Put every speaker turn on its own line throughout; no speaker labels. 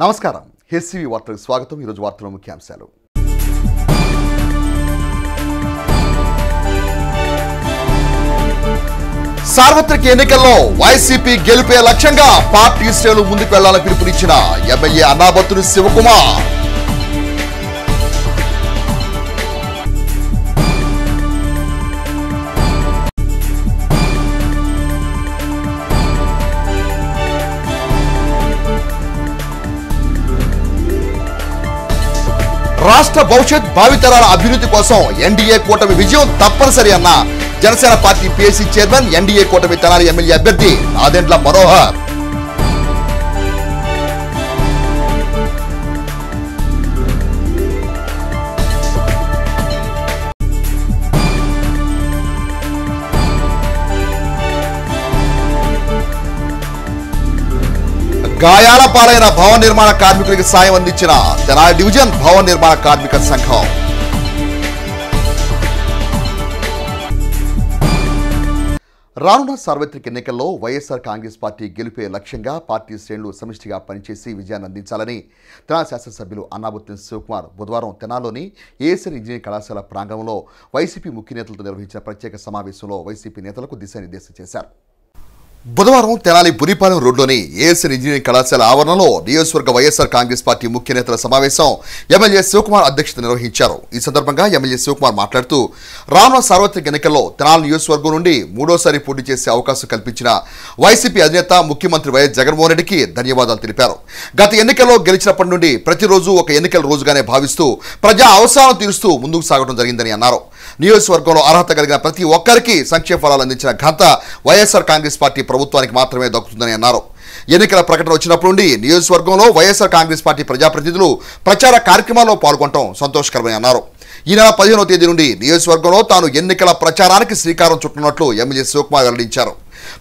నమస్కారం. హెచ్సివి వార్తలకు స్వాగతం. ఈరోజు వార్తల ముఖ్యాంశాలు. సార్వత్రిక ఎన్నికల్లో వైసీపీ గెలిపే లక్ష్యంగా పార్టీ శ్రేణులు ముందుకు వెళ్లాలని పిలుపునిచ్చిన ఎమ్మెల్యే అన్నాబత్తుని శివకుమార్. రాష్ట్ర భవిష్యత్ భావితరాల అభివృద్ధి కోసం ఎన్డీఏ కూటమి విజయం తప్పనిసరి అన్న Janasena party PSC chairman, NDA కూటమి తెనాలి ఎమ్మెల్యే అభ్యర్థి నాదెండ్ల మనోహర్. గాయాల పాలైన భవన నిర్మాణ కార్మికులకు సాయం అందించిన తెనాలి డివిజన్ భవన నిర్మాణ కార్మిక సంఘం. రానున్న సార్వత్రిక ఎన్నికల్లో వైఎస్ఆర్ కాంగ్రెస్ పార్టీ గెలిపే లక్ష్యంగా పార్టీ శ్రేణులు సమిష్టిగా పనిచేసి విజయాన్ని అందించాలని తెనాలి శాసనసభ్యులు అన్నాబత్తుని శివకుమార్ బుధవారం తెనాలిలోని ఏఎస్ఆర్ ఇంజనీరింగ్ కళాశాల ప్రాంగణంలో వైసీపీ ముఖ్య నేతలతో నిర్వహించిన ప్రత్యేక సమావేశంలో వైసీపీ నేతలకు దిశానిర్దేశం చేశారు. బుధవారం తెనాలి బురిపాలెం రోడ్లోని ఏఎస్ఆర్ ఇంజనీరింగ్ కళాశాల ఆవరణలో నియోజకవర్గ వైఎస్ఆర్ కాంగ్రెస్ పార్టీ ముఖ్య నేతల సమావేశం ఎమ్మెల్యే శివకుమార్ అధ్యక్షత నిర్వహించారు. ఈ సందర్భంగా ఎమ్మెల్యే శివకుమార్ మాట్లాడుతూ రానున్న సార్వత్రిక ఎన్నికల్లో తెనాలి నియోజకవర్గం నుండి మూడోసారి పోటీ చేసే అవకాశం కల్పించిన వైసీపీ అధినేత ముఖ్యమంత్రి వైఎస్ జగన్మోహన్ రెడ్డికి ధన్యవాదాలు తెలిపారు. గత ఎన్నికల్లో గెలిచినప్పటి నుండి ప్రతిరోజు ఒక ఎన్నికల రోజుగానే భావిస్తూ ప్రజా అవసరాలను తీరుస్తూ ముందుకు సాగడం జరిగిందని అన్నారు. నియోజకవర్గంలో అర్హత కలిగిన ప్రతి ఒక్కరికి సంక్షేమ ఫలాలు అందించిన ఘనత వైఎస్ఆర్ కాంగ్రెస్ పార్టీ ప్రభుత్వానికి మాత్రమే దక్కుతుందని అన్నారు. ఎన్నికల ప్రకటన వచ్చినప్పటి నుండి నియోజకవర్గంలో వైఎస్ఆర్ కాంగ్రెస్ పార్టీ ప్రజాప్రతినిధులు ప్రచార కార్యక్రమాల్లో పాల్గొనడం సంతోషకరమని అన్నారు. ఈ నెల 15వ తేదీ నుండి నియోజకవర్గంలో తాను ఎన్నికల ప్రచారానికి శ్రీకారం చుట్టున్నట్లు ఎమ్మెల్యే శివకుమార్ వెల్లడించారు.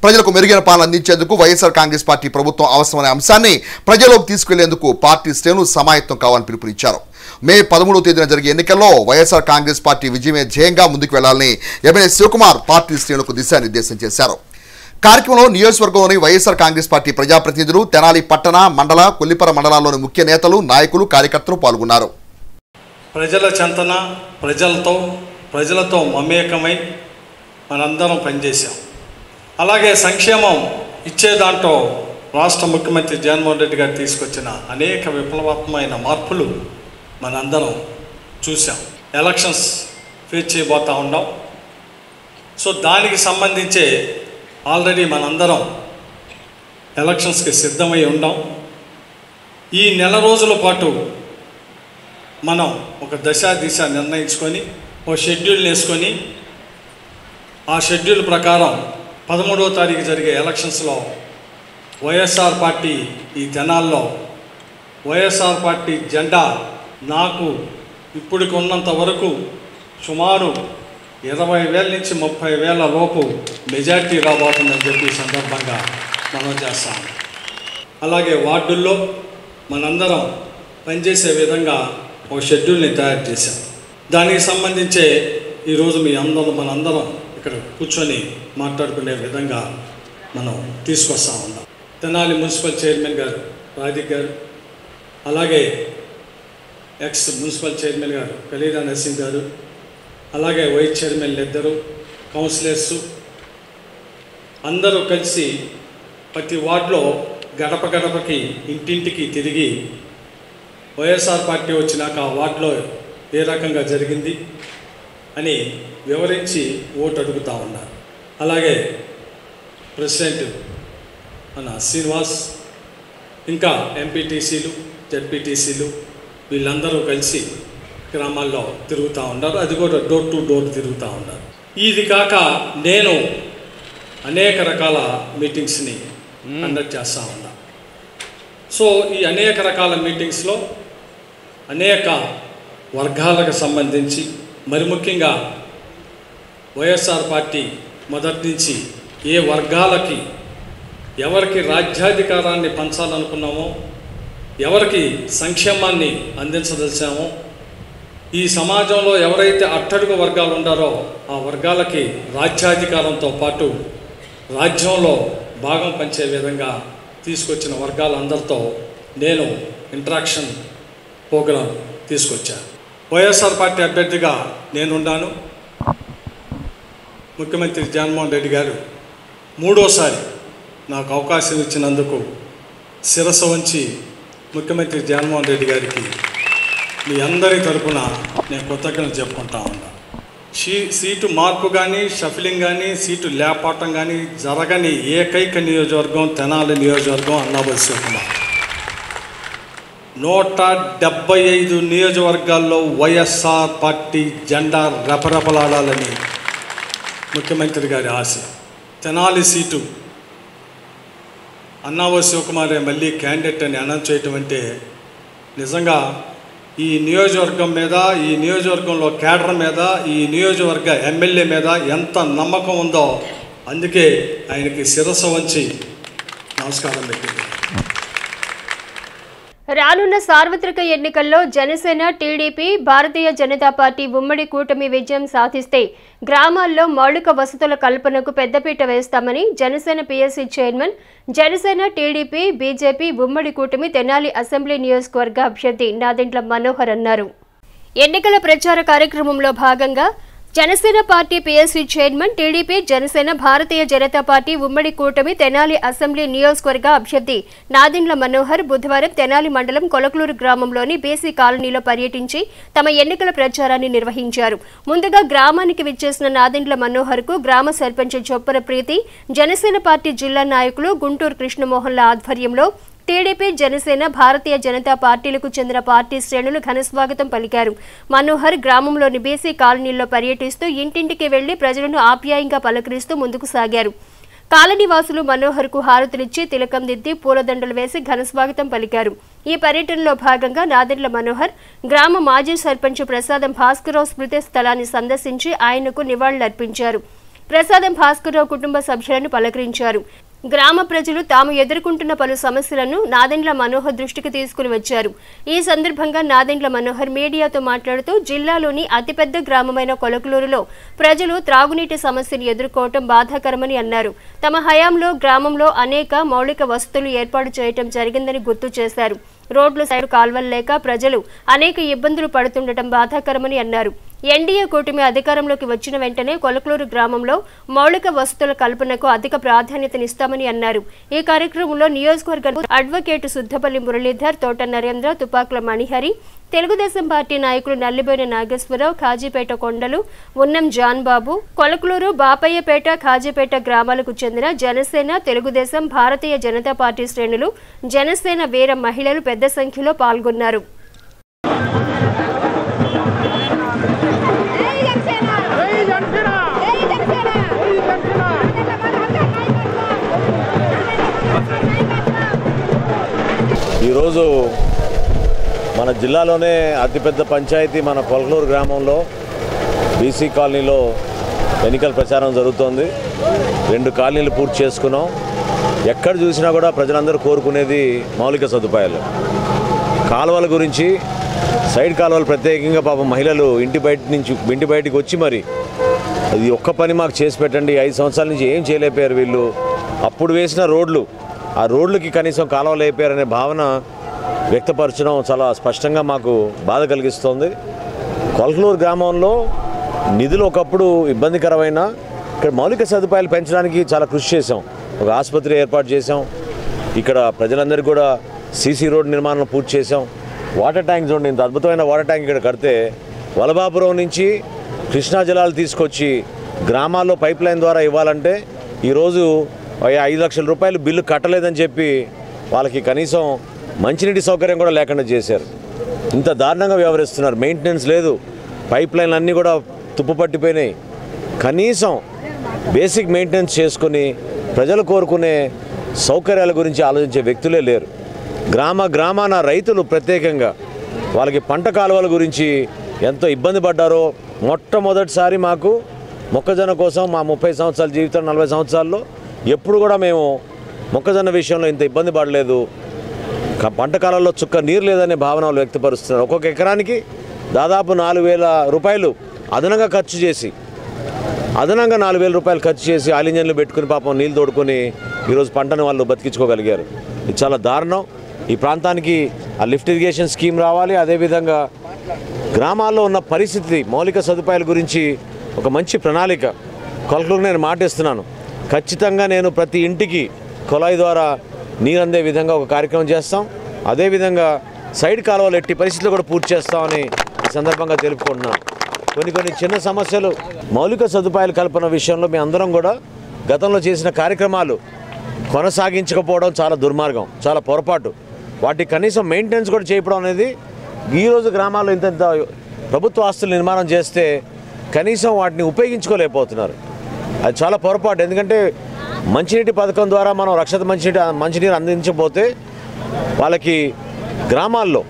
ప్రజలకు మెరుగైన పాలన అందించేందుకు వైఎస్ఆర్ కాంగ్రెస్ పార్టీ ప్రభుత్వం అవసరమనే అంశాన్ని ప్రజల్లోకి తీసుకెళ్లేందుకు పార్టీ శ్రేణులు సమాయత్తం కావాలని పిలుపునిచ్చారు. మే 13వ తేదీన జరిగే ఎన్నికల్లో వైఎస్ఆర్ కాంగ్రెస్ పార్టీ విజయమే ధ్యేయంగా ముందుకు వెళ్లాలని ఎమ్మెల్యే శివకుమార్ పార్టీ శ్రేణులకు దిశానిర్దేశం చేశారు. కార్యక్రమంలో నియోజకవర్గంలోని వైఎస్ఆర్ కాంగ్రెస్ పార్టీ ప్రజాప్రతినిధులు, తెనాలి పట్టణ, మండల, కొల్లిపర మండలాల్లోని ముఖ్య నేతలు, నాయకులు, కార్యకర్తలు పాల్గొన్నారు.
ప్రజల చెంతన ప్రజలతో మమేకమై మనందరం పనిచేశాం. అలాగే సంక్షేమం ఇచ్చే దాంట్లో రాష్ట్ర ముఖ్యమంత్రి జగన్మోహన్ రెడ్డి గారు తీసుకొచ్చిన అనేక విప్లవాత్మకమైన మార్పులు మనందరం చూసాం. ఎలక్షన్స్ ఫేస్ చేయబోతూ ఉన్నాం. సో దానికి సంబంధించే ఆల్రెడీ మనందరం ఎలక్షన్స్కి సిద్ధమై ఉన్నాం. ఈ నెల రోజుల పాటు మనం ఒక దిశ నిర్ణయించుకొని ఒక షెడ్యూల్ వేసుకొని ఆ షెడ్యూల్ ప్రకారం 13వ తారీఖు జరిగే ఎలక్షన్స్లో వైఎస్ఆర్ పార్టీ ఈ తెనాల్లో వైఎస్ఆర్ పార్టీ జెండా నాకు ఇప్పటికి ఉన్నంత వరకు సుమారు 20,000 నుంచి 30,000 లోపు మెజార్టీ రాబోతుందని చెప్పి సందర్భంగా మనం చేస్తాం. అలాగే వార్డుల్లో మనందరం పనిచేసే విధంగా ఒక షెడ్యూల్ని తయారు చేశాం. దానికి సంబంధించే ఈరోజు మనందరం ఇక్కడ కూర్చొని మాట్లాడుకునే విధంగా మనం తీసుకొస్తా ఉన్నాం. తెనాలి మున్సిపల్ చైర్మన్ గారు రాధిక్ గారు, అలాగే ఎక్స్ మున్సిపల్ చైర్మన్ గారు కలీరా నర్సింగ్ గారు, అలాగే వైస్ చైర్మన్లు ఇద్దరు, కౌన్సిలర్సు అందరూ కలిసి ప్రతి వార్డులో గడపకి ఇంటింటికి తిరిగి వైఎస్ఆర్ పార్టీ వచ్చినాక ఆ వార్డులో ఏ రకంగా జరిగింది అని వివరించి ఓటు అడుగుతూ ఉన్నారు. అలాగే ప్రెసిడెంట్ మన శ్రీనివాస్, ఇంకా ఎంపీటీసీలు, జెడ్పీటీసీలు వీళ్ళందరూ కలిసి గ్రామాల్లో తిరుగుతూ ఉన్నారు. అది కూడా డోర్ టు డోర్ తిరుగుతూ ఉన్నారు. ఇది కాక నేను అనేక రకాల మీటింగ్స్ని కండక్ట్ చేస్తూ ఉన్నా. సో ఈ అనేక రకాల మీటింగ్స్లో అనేక వర్గాలకు సంబంధించి, మరి ముఖ్యంగా వైఎస్ఆర్ పార్టీ మొదటి నుంచి ఏ వర్గాలకి ఎవరికి రాజ్యాధికారాన్ని పంచాలనుకున్నామో, ఎవరికి సంక్షేమాన్ని అందించదలిచామో, ఈ సమాజంలో ఎవరైతే అట్టడుగు వర్గాలు ఉండారో ఆ వర్గాలకి రాజ్యాధికారంతో పాటు రాజ్యంలో భాగం పంచే విధంగా తీసుకొచ్చిన వర్గాలందరితో నేను ఇంటరాక్షన్ ప్రోగ్రాం తీసుకొచ్చారు. వైఎస్ఆర్ పార్టీ అభ్యర్థిగా నేనున్నాను. ముఖ్యమంత్రి జగన్మోహన్ రెడ్డి గారు మూడోసారి నాకు అవకాశం ఇచ్చినందుకు శిరస్సు వంచి ముఖ్యమంత్రి జగన్మోహన్ రెడ్డి గారికి మీ అందరి తరపున నేను కృతజ్ఞతలు చెప్పుకుంటా ఉన్నాను. సీటు మార్పు కానీ, షఫిలింగ్ కానీ, సీటు లేపాటం కానీ జరగని ఏకైక నియోజకవర్గం తెనాలి నియోజకవర్గం అన్నాబోలు శివకుమార్. 175 నియోజకవర్గాల్లో వైఎస్ఆర్ పార్టీ జెండా రెపరెపలాడాలని ముఖ్యమంత్రి గారి ఆశ. తెనాలి సీటు అన్నాబోలు శివకుమారే మళ్ళీ క్యాండిడేట్ అని అనౌన్స్ చేయటం అంటే నిజంగా ఈ నియోజకవర్గం మీద, ఈ నియోజకవర్గంలో కేడర్ మీద, ఈ నియోజకవర్గ ఎమ్మెల్యే మీద ఎంత నమ్మకం ఉందో అందుకే ఆయనకి శిరస్సు వంచి నమస్కారం పెట్టింది.
రానున్న సార్వత్రిక ఎన్నికల్లో జనసేన, టీడీపీ, భారతీయ జనతా పార్టీ ఉమ్మడి కూటమి విజయం సాధిస్తే గ్రామాల్లో మౌలిక వసతుల కల్పనకు పెద్దపీట వేస్తామని Janasena PSC chairman, Janasena, TDP, BJP ఉమ్మడి కూటమి తెనాలి అసెంబ్లీ నియోజకవర్గ అభ్యర్థి నాదెండ్ల మనోహర్ అన్నారు. ఎన్నికల ప్రచార కార్యక్రమంలో భాగంగా Janasena party PSC chairman, TDP, Janasena, Bharatiya Janata party ఉమ్మడి కూటమి తెనాలి అసెంబ్లీ నియోజకవర్గ అభ్యర్థి నాదెండ్ల మనోహర్ బుధవారం తెనాలి మండలం కొలకలూరు గ్రామంలోని బీసీ కాలనీలో పర్యటించి తమ ఎన్నికల ప్రచారాన్ని నిర్వహించారు. ముందుగా గ్రామానికి విచ్చేసిన నాదెండ్ల మనోహర్ కు గ్రామ సర్పంచ్ చొప్పర ప్రీతి, జనసేన పార్టీ జిల్లా నాయకులు గుంటూరు కృష్ణమోహన్ల ఆధ్వర్యంలో టీడీపీ, జనసేన, భారతీయ జనతా పార్టీలకు చెందిన పార్టీ శ్రేణులు ఘనస్వాగతం పలికారు. మనోహర్ గ్రామంలోని బీసీ కాలనీల్లో పర్యటిస్తూ ఇంటింటికి వెళ్లి ప్రజలను ఆప్యాయంగా పలకరిస్తూ ముందుకు సాగారు. కాలనీ వాసులు మనోహర్ కు హారతులిచ్చి తిలకం దిద్ది పూలదండలు వేసి ఘనస్వాగతం పలికారు. ఈ పర్యటనలో భాగంగా నాదెండ్ల మనోహర్ గ్రామ మాజీ సర్పంచ్ ప్రసాదం భాస్కరరావు స్మృతి స్థలాన్ని సందర్శించి ఆయనకు నివాళులర్పించారు. ప్రసాదం భాస్కరరావు కుటుంబ సభ్యులను పలకరించారు. గ్రామ ప్రజలు తాము ఎదుర్కొంటున్న పలు సమస్యలను నాదెండ్ల మనోహర్ దృష్టికి తీసుకుని వచ్చారు. ఈ సందర్భంగా నాదెండ్ల మనోహర్ మీడియాతో మాట్లాడుతూ జిల్లాలోని అతిపెద్ద గ్రామమైన కొలకలూరులో ప్రజలు త్రాగునీటి సమస్యను ఎదుర్కోవటం బాధాకరమని అన్నారు. తమ హయాంలో గ్రామంలో అనేక మౌలిక వసతులు ఏర్పాటు చేయటం జరిగిందని గుర్తు చేశారు. రోడ్లు, సైడ్ కాల్వలు లేక ప్రజలు అనేక ఇబ్బందులు పడుతుండటం బాధాకరమని అన్నారు. ఎన్డీఏ కూటమి అధికారంలోకి వచ్చిన వెంటనే కొలకలూరు గ్రామంలో మౌలిక వసతుల కల్పనకు అధిక ప్రాధాన్యతనిస్తామని అన్నారు. ఈ కార్యక్రమంలో నియోజకవర్గ అడ్వకేట్ సుద్దపల్లి మురళీధర్, తోట నరేంద్ర, తుపాకుల మణిహరి, తెలుగుదేశం పార్టీ నాయకులు నల్లిబోయిన నాగేశ్వరరావు, కాజీపేట కొండలు, ఉన్నం జాన్బాబు, కొలకలూరు, బాపయ్యపేట, కాజీపేట గ్రామాలకు చెందిన జనసేన, తెలుగుదేశం, భారతీయ జనతా పార్టీ శ్రేణులు, జనసేన వీర మహిళలు పెద్ద సంఖ్యలో పాల్గొన్నారు.
ఈరోజు మన జిల్లాలోనే అతిపెద్ద పంచాయతీ మన కొలకలూరు గ్రామంలో బీసీ కాలనీలో ఎన్నికల ప్రచారం జరుగుతోంది. 2 కాలనీలు పూర్తి చేసుకున్నాం. ఎక్కడ చూసినా కూడా ప్రజలందరూ కోరుకునేది మౌలిక సదుపాయాలు. కాలువల గురించి, సైడ్ కాలువలు ప్రత్యేకంగా పాపం మహిళలు ఇంటి బయటికి వచ్చి మరి ఇది ఒక్క పని మాకు చేసి పెట్టండి, 5 సంవత్సరాల నుంచి ఏం చేయలేకపోయారు వీళ్ళు, అప్పుడు వేసిన రోడ్లు, ఆ రోడ్లకి కనీసం కాలువలు అయిపోయారనే భావన వ్యక్తపరచడం చాలా స్పష్టంగా మాకు బాధ కలిగిస్తోంది. కొలకలూరు గ్రామంలో నిధులు ఒకప్పుడు ఇబ్బందికరమైన ఇక్కడ మౌలిక సదుపాయాలు పెంచడానికి చాలా కృషి చేశాం. ఒక ఆసుపత్రి ఏర్పాటు చేశాం. ఇక్కడ ప్రజలందరికీ కూడా సీసీ రోడ్ నిర్మాణం పూర్తి చేశాం. వాటర్ ట్యాంక్ చూడండి, ఇంత అద్భుతమైన వాటర్ ట్యాంక్ ఇక్కడ కడితే వలభాపురం నుంచి కృష్ణా జలాలు తీసుకొచ్చి గ్రామాల్లో పైప్ లైన్ ద్వారా ఇవ్వాలంటే ఈరోజు 5 లక్షల రూపాయలు బిల్లు కట్టలేదని చెప్పి వాళ్ళకి కనీసం మంచినీటి సౌకర్యం కూడా లేకుండా చేశారు. ఇంత దారుణంగా వ్యవహరిస్తున్నారు. మెయింటెనెన్స్ లేదు, పైప్ లైన్లు అన్నీ కూడా తుప్పు పట్టిపోయినాయి. కనీసం బేసిక్ మెయింటెనెన్స్ చేసుకుని ప్రజలు కోరుకునే సౌకర్యాల గురించి ఆలోచించే వ్యక్తులే లేరు. గ్రామాన రైతులు ప్రత్యేకంగా వాళ్ళకి పంట కాలువల గురించి ఎంతో ఇబ్బంది పడ్డారో మొట్టమొదటిసారి మాకు మొక్కజొన్న కోసం మా 30 సంవత్సరాల జీవితం 40 సంవత్సరాల్లో ఎప్పుడు కూడా మేము మొక్కజొన్న విషయంలో ఇంత ఇబ్బంది పడలేదు. పంట కాలంలో చుక్క నీరు లేదనే భావన వాళ్ళు వ్యక్తపరుస్తున్నారు. ఒక్కొక్క ఎకరానికి దాదాపు 4,000 రూపాయలు అదనంగా ఖర్చు చేసి ఆయిల్ ఇంజన్లు పెట్టుకుని పాపం నీళ్ళు తోడుకొని ఈరోజు పంటను వాళ్ళు బతికించుకోగలిగారు. ఇది చాలా దారుణం. ఈ ప్రాంతానికి ఆ లిఫ్ట్ ఇరిగేషన్ స్కీమ్ రావాలి. అదేవిధంగా గ్రామాల్లో ఉన్న పరిస్థితి మౌలిక సదుపాయాల గురించి ఒక మంచి ప్రణాళిక కొలకలకు నేను మాటిస్తున్నాను. ఖచ్చితంగా నేను ప్రతి ఇంటికి కుళాయి ద్వారా నీరు అందే విధంగా ఒక కార్యక్రమం చేస్తాం. అదేవిధంగా సైడ్ కాలువలు ఎట్టి పరిస్థితులు కూడా పూర్తి చేస్తామని ఈ సందర్భంగా తెలుపుకుంటున్నాను. కొన్ని చిన్న సమస్యలు మౌలిక సదుపాయాల కల్పన విషయంలో మీ అందరం కూడా గతంలో చేసిన కార్యక్రమాలు కొనసాగించకపోవడం చాలా దుర్మార్గం, చాలా పొరపాటు. వాటికి కనీసం మెయింటెనెన్స్ కూడా చేయడం అనేది ఈరోజు గ్రామాల్లో ఇంత ప్రభుత్వ ఆస్తులు నిర్మాణం చేస్తే కనీసం వాటిని ఉపయోగించుకోలేకపోతున్నారు. అది చాలా పొరపాటు. ఎందుకంటే మంచినీటి పథకం ద్వారా మనం రక్షిత మంచినీరు అందించకపోతే వాళ్ళకి గ్రామాల్లో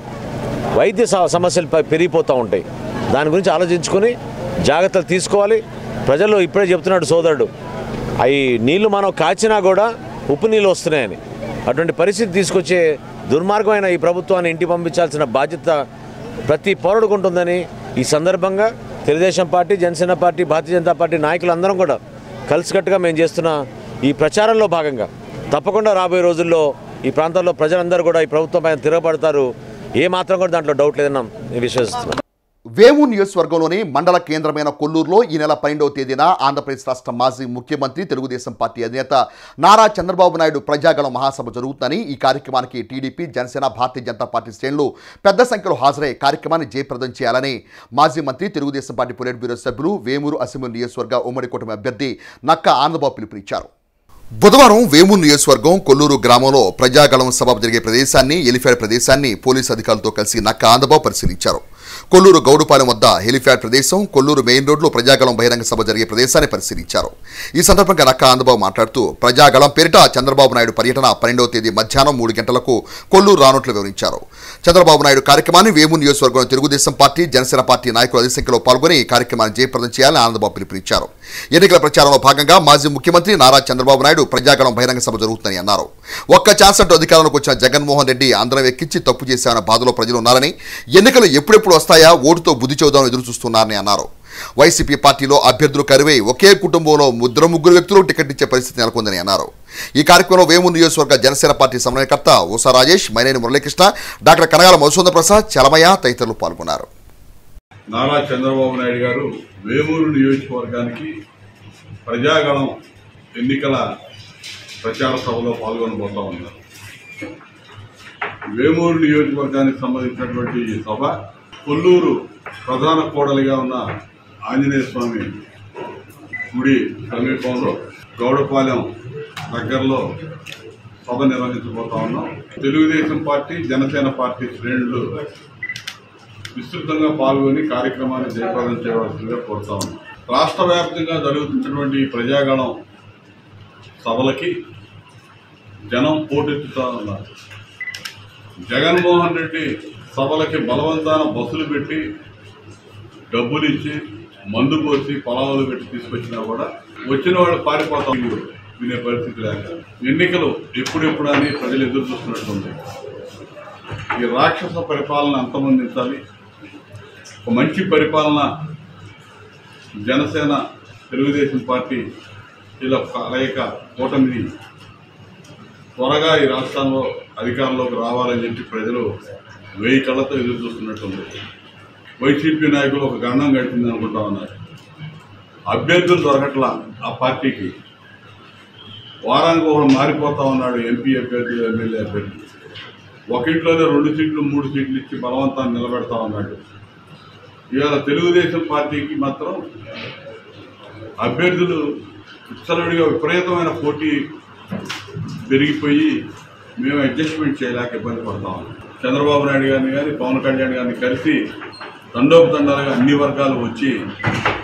వైద్య సమస్యలు పెరిగిపోతూ ఉంటాయి. దాని గురించి ఆలోచించుకొని జాగ్రత్తలు తీసుకోవాలి. ప్రజలు ఇప్పుడే చెప్తున్నాడు సోదరుడు, అవి నీళ్లు మనం కాచినా కూడా ఉప్పు నీళ్ళు వస్తున్నాయని. అటువంటి పరిస్థితి తీసుకొచ్చే దుర్మార్గమైన ఈ ప్రభుత్వాన్ని ఇంటికి పంపించాల్సిన బాధ్యత ప్రతి పౌరుడికి ఉంటుందని ఈ సందర్భంగా తెలుగుదేశం పార్టీ, జనసేన పార్టీ, భారతీయ జనతా పార్టీ నాయకులందరం కూడా కలిసికట్టుగా మేము చేస్తున్న ఈ ప్రచారంలో భాగంగా తప్పకుండా రాబోయే రోజుల్లో ఈ ప్రాంతాల్లో ప్రజలందరూ కూడా ఈ ప్రభుత్వం పైన తిరగబడతారు. ఏమాత్రం కూడా దాంట్లో డౌట్ లేదని నేను విశ్వసిస్తున్నాను.
వేమూరు నియోజకవర్గంలోని మండల కేంద్రమైన కొల్లూరులో ఈ నెల 12వ తేదీన ఆంధ్రప్రదేశ్ రాష్ట్ర మాజీ ముఖ్యమంత్రి తెలుగుదేశం పార్టీ అధినేత నారా చంద్రబాబు నాయుడు ప్రజాగళం మహాసభ జరుగుతుందని, ఈ కార్యక్రమానికి టీడీపీ, జనసేన, భారతీయ జనతా పార్టీ శ్రేణులు పెద్ద సంఖ్యలో హాజరై కార్యక్రమాన్ని జయప్రదం చేయాలని మాజీ మంత్రి, తెలుగుదేశం పార్టీ పొలిట్ బ్యూరో సభ్యులు, వేమూరు అసెంబ్లీ నియోజకవర్గ ఉమ్మడి కూటమి అభ్యర్థి నక్కా ఆనందబాబు పిలుపునిచ్చారు. బుధవారం వేమూరు నియోజకవర్గం కొల్లూరు గ్రామంలో ప్రజాగళం సభ జరిగే ప్రదేశాన్ని, హెలిప్యాడ్ ప్రదేశాన్ని పోలీసు అధికారులతో కలిసి నక్కా ఆనందబాబు పరిశీలించారు. కొల్లూరు గౌడుపాలెం వద్ద హెలిప్యాడ్ ప్రదేశం, కొల్లూరు మెయిన్ రోడ్లో ప్రజాగళం బహిరంగ సభ జరిగే ప్రదేశాన్ని పరిశీలించారు. ఈ సందర్భంగా నక్కా ఆనందబాబు మాట్లాడుతూ ప్రజాగళం పేరిట చంద్రబాబు నాయుడు పర్యటన 12వ తేదీ మధ్యాహ్నం 3 గంటలకు కొల్లూరు రానున్నట్లు వివరించారు. చంద్రబాబు నాయుడు కార్యక్రమాన్ని వేమూరు నియోజకవర్గంలో తెలుగుదేశం పార్టీ, జనసేన పార్టీ నాయకులు అధిక సంఖ్యలో పాల్గొని ఈ కార్యక్రమాన్ని జయప్రదం చేయాలని ఆనందబాబు పిలుపునిచ్చారు. ఎన్నికల ప్రచారంలో భాగంగా మాజీ ముఖ్యమంత్రి నారా చంద్రబాబు నాయుడు ప్రజాగళం బహిరంగ సభ జరుగుతుందని అన్నారు. ఒక్క ఛాన్స్ అంటూ అధికారంలోకి వచ్చిన జగన్మోహన్ రెడ్డి అందరం ఎక్కించి తప్పు చేశామన్న బాధలో ప్రజలు ఉన్నారని, ఎన్నికలు ఎప్పుడెప్పుడు వస్తాయా ఓటుతో బుద్ధి చూద్దామని ఎదురు చూస్తున్నారని అన్నారు. వైసీపీ పార్టీలో అభ్యర్థులు కరువై ఒకే కుటుంబంలో ముగ్గురు వ్యక్తులు టికెట్ ఇచ్చే పరిస్థితి నెలకొందని అన్నారు. ఈ కార్యక్రమంలో వేమూరు నియోజకవర్గ జనసేన పార్టీ సమన్వయకర్త ఊసా రాజేష్, మైనేని మురళీకృష్ణ, డాక్టర్ కనగాల మధుసూదన్ ప్రసాద్, చలమయ్య తదితరులు పాల్గొన్నారు.
నారా చంద్రబాబు నాయుడు గారు వేమూరు నియోజకవర్గానికి ప్రజాగళం ఎన్నికల ప్రచార సభలో పాల్గొనబోతా ఉన్నారు. వేమూరు నియోజకవర్గానికి సంబంధించినటువంటి ఈ సభ కొల్లూరు ప్రధాన కూడలిగా ఉన్న ఆంజనేయ స్వామి గుడి సమీపంలో గౌడపాలెం దగ్గరలో సభ నిర్వహించబోతా ఉన్నాం. తెలుగుదేశం పార్టీ, జనసేన పార్టీ శ్రేణులు విస్తృతంగా పాల్గొని కార్యక్రమాన్ని జయప్రదం చేయవలసిందిగా కోరుతా ఉన్నాం. రాష్ట్ర వ్యాప్తంగా జరుగుతున్నటువంటి ప్రజాగణం సభలకి జనం పోటెత్తుతా ఉన్నారు. జగన్మోహన్ రెడ్డి సభలకి బలవంతాన బస్సులు పెట్టి, డబ్బులు ఇచ్చి, మందు పోసి, పొలాలు పెట్టి తీసుకొచ్చినా కూడా వచ్చిన వాళ్ళు పారిపోతాం వినే పరిస్థితి లేక ఎన్నికలు ఎప్పుడెప్పుడు అని ప్రజలు ఎదురు చూస్తున్నట్టుంది. ఈ రాక్షస పరిపాలన అంతమొందించాలి. ఒక మంచి పరిపాలన జనసేన, తెలుగుదేశం పార్టీ ఇలా కలయిక కూటమిని త్వరగా ఈ రాష్ట్రంలో అధికారంలోకి రావాలని చెప్పి ప్రజలు 1000 కళ్ళతో ఎదురు చూస్తున్నట్టుంది. వైసీపీ నాయకులు ఒక గండం గడిచింది అనుకుంటా ఉన్నారు. అభ్యర్థులు దొరకట్లా ఆ పార్టీకి. వారానికి ఒకడు మారిపోతా ఉన్నాడు. ఎంపీ అభ్యర్థులు, ఎమ్మెల్యే అభ్యర్థులు ఒక ఇంట్లోనే 2 సీట్లు 3 సీట్లు ఇచ్చి బలవంతాన్ని నిలబెడతా ఉన్నాడు. ఇవాళ తెలుగుదేశం పార్టీకి మాత్రం అభ్యర్థులు విచ్చలవిడిగా విపరీతమైన పోటీ పెరిగిపోయి మేము అడ్జస్ట్మెంట్ చేయలేక ఇబ్బంది పడతా ఉన్నాం. చంద్రబాబు నాయుడు గారిని కానీ, పవన్ కళ్యాణ్ గారిని కలిసి తండోపతండాలుగా అన్ని వర్గాలు వచ్చి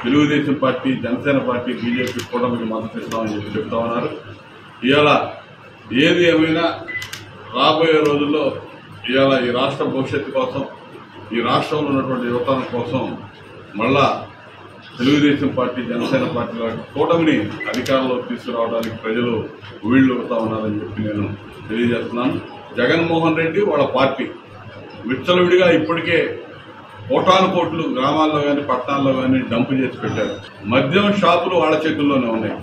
Telugu Desam party, Janasena party, BJP కూటమికి మద్దతు ఇస్తామని చెప్పి చెప్తా ఉన్నారు. ఇవాళ ఏది ఏమైనా రాబోయే రోజుల్లో ఇవాళ ఈ రాష్ట్ర భవిష్యత్తు కోసం, ఈ రాష్ట్రంలో ఉన్నటువంటి యువతరం కోసం మళ్ళా తెలుగుదేశం పార్టీ, జనసేన పార్టీల కూటమిని అధికారంలోకి తీసుకురావడానికి ప్రజలు వీళ్ళుతా ఉన్నారని చెప్పి నేను తెలియజేస్తున్నాను. జగన్మోహన్ రెడ్డి వాళ్ళ పార్టీ విచ్చలవిడిగా ఇప్పటికే కోటాను కోట్లు గ్రామాల్లో కానీ, పట్టణాల్లో కానీ డంపు చేసి పెట్టారు. మద్యం షాపులు వాళ్ళ చేతుల్లోనే ఉన్నాయి.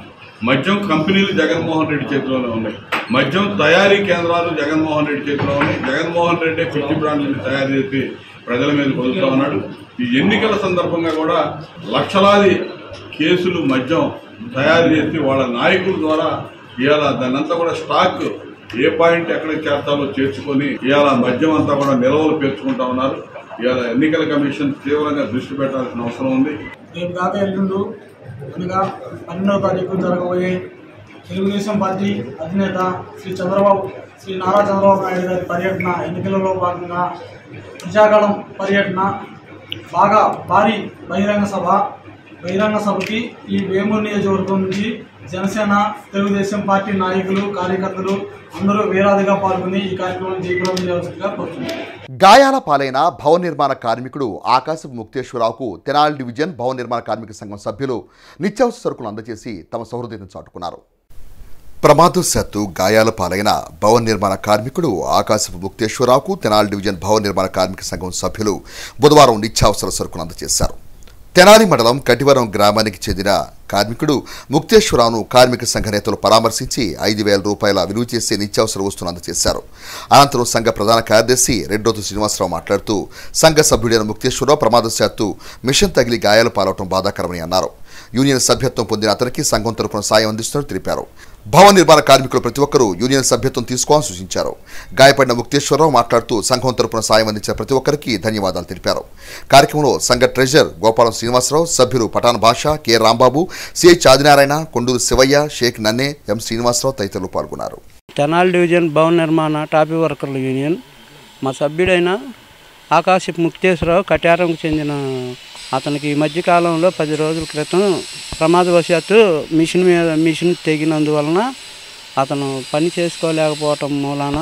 మద్యం కంపెనీలు జగన్మోహన్ రెడ్డి చేతిలోనే ఉన్నాయి, మద్యం తయారీ కేంద్రాలు జగన్మోహన్ రెడ్డి చేతిలో ఉన్నాయి. జగన్మోహన్ రెడ్డి పిచ్చి బ్రాండ్లను తయారు చేసి ప్రజల మీద వదులుతూ ఉన్నాడు. ఈ ఎన్నికల సందర్భంగా కూడా లక్షలాది కేసులు మద్యం తయారు చేసి వాళ్ళ నాయకుల ద్వారా ఇవాళ దాన్నంతా కూడా స్టాక్ ఏ పాయింట్ ఎక్కడికి చేర్చాలో చేర్చుకొని ఇవాళ మద్యం అంతా కూడా నిల్వలు పేర్చుకుంటా ఉన్నారు. ఇవాళ ఎన్నికల కమిషన్ తీవ్రంగా దృష్టి పెట్టాల్సిన అవసరం ఉంది.
రేపు కాక ఎల్లుండు అనగా 12వ తారీఖు జరగబోయే తెలుగుదేశం పార్టీ అధినేత శ్రీ నారా చంద్రబాబు నాయుడు గారి పర్యటన ఎన్నికలలో భాగంగా ప్రజాగళం పర్యటన బాగా భారీ బహిరంగ సభకి ఈ వేమూరు నియోజకవర్గం నుంచి జనసేన తెలుగుదేశం పార్టీ నాయకులు కార్యకర్తలు అందరూ వేలాదిగా పాల్గొని ఈ కార్యక్రమం జయప్రదం చేయవలసిందిగా కోరుతున్నారు.
గాయాల పాలైన భవన నిర్మాణ కార్మికుడు ఆకాశపు ముక్తేశ్వరరావుకు తెనాలి డివిజన్ భవన నిర్మాణ కార్మిక సంఘం సభ్యులు నిత్యావసర సరుకులు అందజేసి తమ సహృదయం చాటుకున్నారు. ప్రమాదవశాత్తు గాయాల పాలైన భవన నిర్మాణ కార్మికుడు ఆకాశపు ముక్తేశ్వరరావుకు తెనాలి డివిజన్ భవన నిర్మాణ కార్మిక సంఘం సభ్యులు బుధవారం నిత్యావసర సరుకులు అందజేశారు. తెనాలి మండలం కటివరం గ్రామానికి చెందిన కార్మికుడు ముక్తేశ్వరరావును కార్మిక సంఘ నేతలు పరామర్శించి 5,000 రూపాయల విలువ చేసే నిత్యావసర వస్తువులు అందజేశారు. అనంతరం సంఘ ప్రధాన కార్యదర్శి రెడ్డోతు శ్రీనివాసరావు మాట్లాడుతూ సంఘ సభ్యుడైన ముక్తేశ్వరరావు ప్రమాదవశాత్తు మిషన్ తగిలి గాయాలు పాలవడం బాధాకరమని అన్నారు. యూనియన్ సభ్యత్వం పొందిన అతనికి సంఘం తరపున సాయం అందిస్తున్నట్టు తెలిపారు. భవన నిర్మాణ కార్మికులు ప్రతి ఒక్కరూ యూనియన్ సభ్యత్వం తీసుకోవాలని సూచించారు. గాయపడిన ముక్తేశ్వరరావు మాట్లాడుతూ సంఘం తరపున సాయం అందించిన ప్రతి ఒక్కరికి ధన్యవాదాలు తెలిపారు. కార్యక్రమంలో సంఘ ట్రెజరర్ గోపాలం శ్రీనివాసరావు, సభ్యులు పఠాన్ భాషా, కె రాంబాబు, సిహెచ్ ఆదినారాయణ, కొండూరు శివయ్య, షేక్ నన్నే, ఎం శ్రీనివాసరావు తదితరులు పాల్గొన్నారు.
తెనాలి డివిజన్ భవన నిర్మాణ టాపీ వర్కర్ల యూనియన్ మా సభ్యుడైన ఆకాశపు ముక్తేశ్వరరావు కటారంకు చెందిన అతనికి ఈ మధ్యకాలంలో 10 రోజుల క్రితం ప్రమాదవశాత్తు మిషన్ తెగినందువలన అతను పని చేసుకోలేకపోవటం మూలాన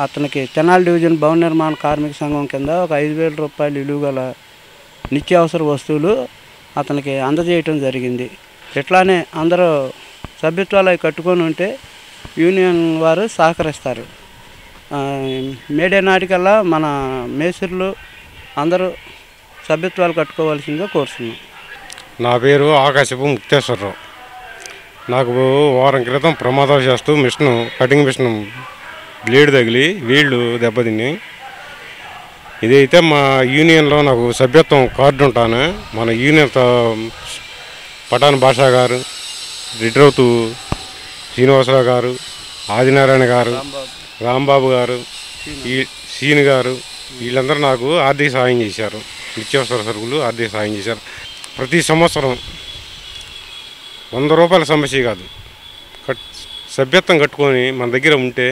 అతనికి తెనాలి డివిజన్ భవన నిర్మాణ కార్మిక సంఘం కింద ఒక 5,000 రూపాయలు విలువ గల నిత్యావసర వస్తువులు అతనికి అందజేయటం జరిగింది. ఇట్లానే అందరూ సభ్యత్వాలు అవి కట్టుకొని ఉంటే యూనియన్ వారు సహకరిస్తారు. మేడే నాటికల్లా మన మేస్త్రులు అందరూ సభ్యత్వాలు కట్టుకోవాల్సిందిగా కోరుతున్నాం.
నా పేరు ఆకాశపు ముక్తేశ్వరరావు. నాకు వారం క్రితం ప్రమాదవశాత్తు కటింగ్ మిషన్ బ్లేడ్ తగిలి వీళ్ళు దెబ్బతిని ఇదైతే మా యూనియన్లో నాకు సభ్యత్వం కార్డు ఉంటాను. మన యూనియన్ పఠాన్ భాషా గారు, రెడ్డోతు శ్రీనివాసరావు గారు, ఆదినారాయణ గారు, రాంబాబు గారు, సీని గారు వీళ్ళందరూ నాకు ఆర్థిక సాయం చేశారు. నిత్యావసర సరుకులు ఆర్థిక సాయం చేశారు. ప్రతి సంవత్సరం 100 రూపాయల సమస్య కాదు, సభ్యత్వం కట్టుకొని మన దగ్గర ఉంటే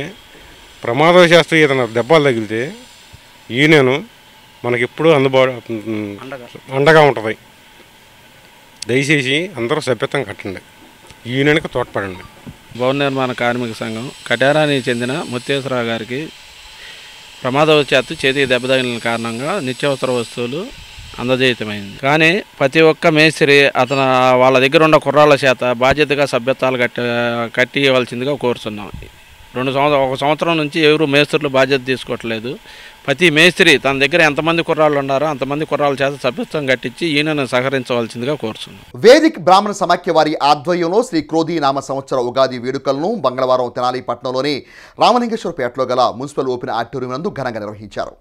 ప్రమాదవశాత్తు ఏదైనా దెబ్బలు తగిలితే యూనియన్ మనకి ఎప్పుడూ అండగా ఉంటుంది. దయచేసి అందరూ సభ్యత్వం కట్టండి, యూనియన్కి తోడ్పడండి.
భవన నిర్మాణ కార్మిక సంఘం కటారానికి చెందిన ముక్తేశ్వరరావు గారికి ప్రమాదవశాత్తు చేతికి దెబ్బ తగిలిన కారణంగా నిత్యావసర వస్తువులు అందజేయటమైంది. కానీ ప్రతి ఒక్క మేస్త్రి వాళ్ళ దగ్గర ఉన్న కుర్రాళ్ళ చేత బాధ్యతగా సభ్యత్వాలు కట్టి ఇవ్వాల్సిందిగా కోరుతున్నాం. 1 సంవత్సరం నుంచి ఎవరు మేస్త్రులు బాధ్యత తీసుకోవట్లేదు. ప్రతి మేస్త్రి తన దగ్గర ఎంతమంది కుర్రాళ్ళు ఉన్నారో అంతమంది కుర్రాళ్ళ చేత సభ్యత్వం కట్టించి ఈయనను సహకరించవలసిందిగా కోరుతున్నాం.
వేదిక్ బ్రాహ్మణ సమాఖ్య వారి ఆధ్వర్యంలో శ్రీ క్రోధీ నామ సంవత్సర ఉగాది వేడుకలను మంగళవారం తెనాలి పట్టణంలోని రామలింగేశ్వరపేటలో గల మున్సిపల్ ఓపెన్ ఆడిటోరియం నందు ఘనంగా నిర్వహించారు.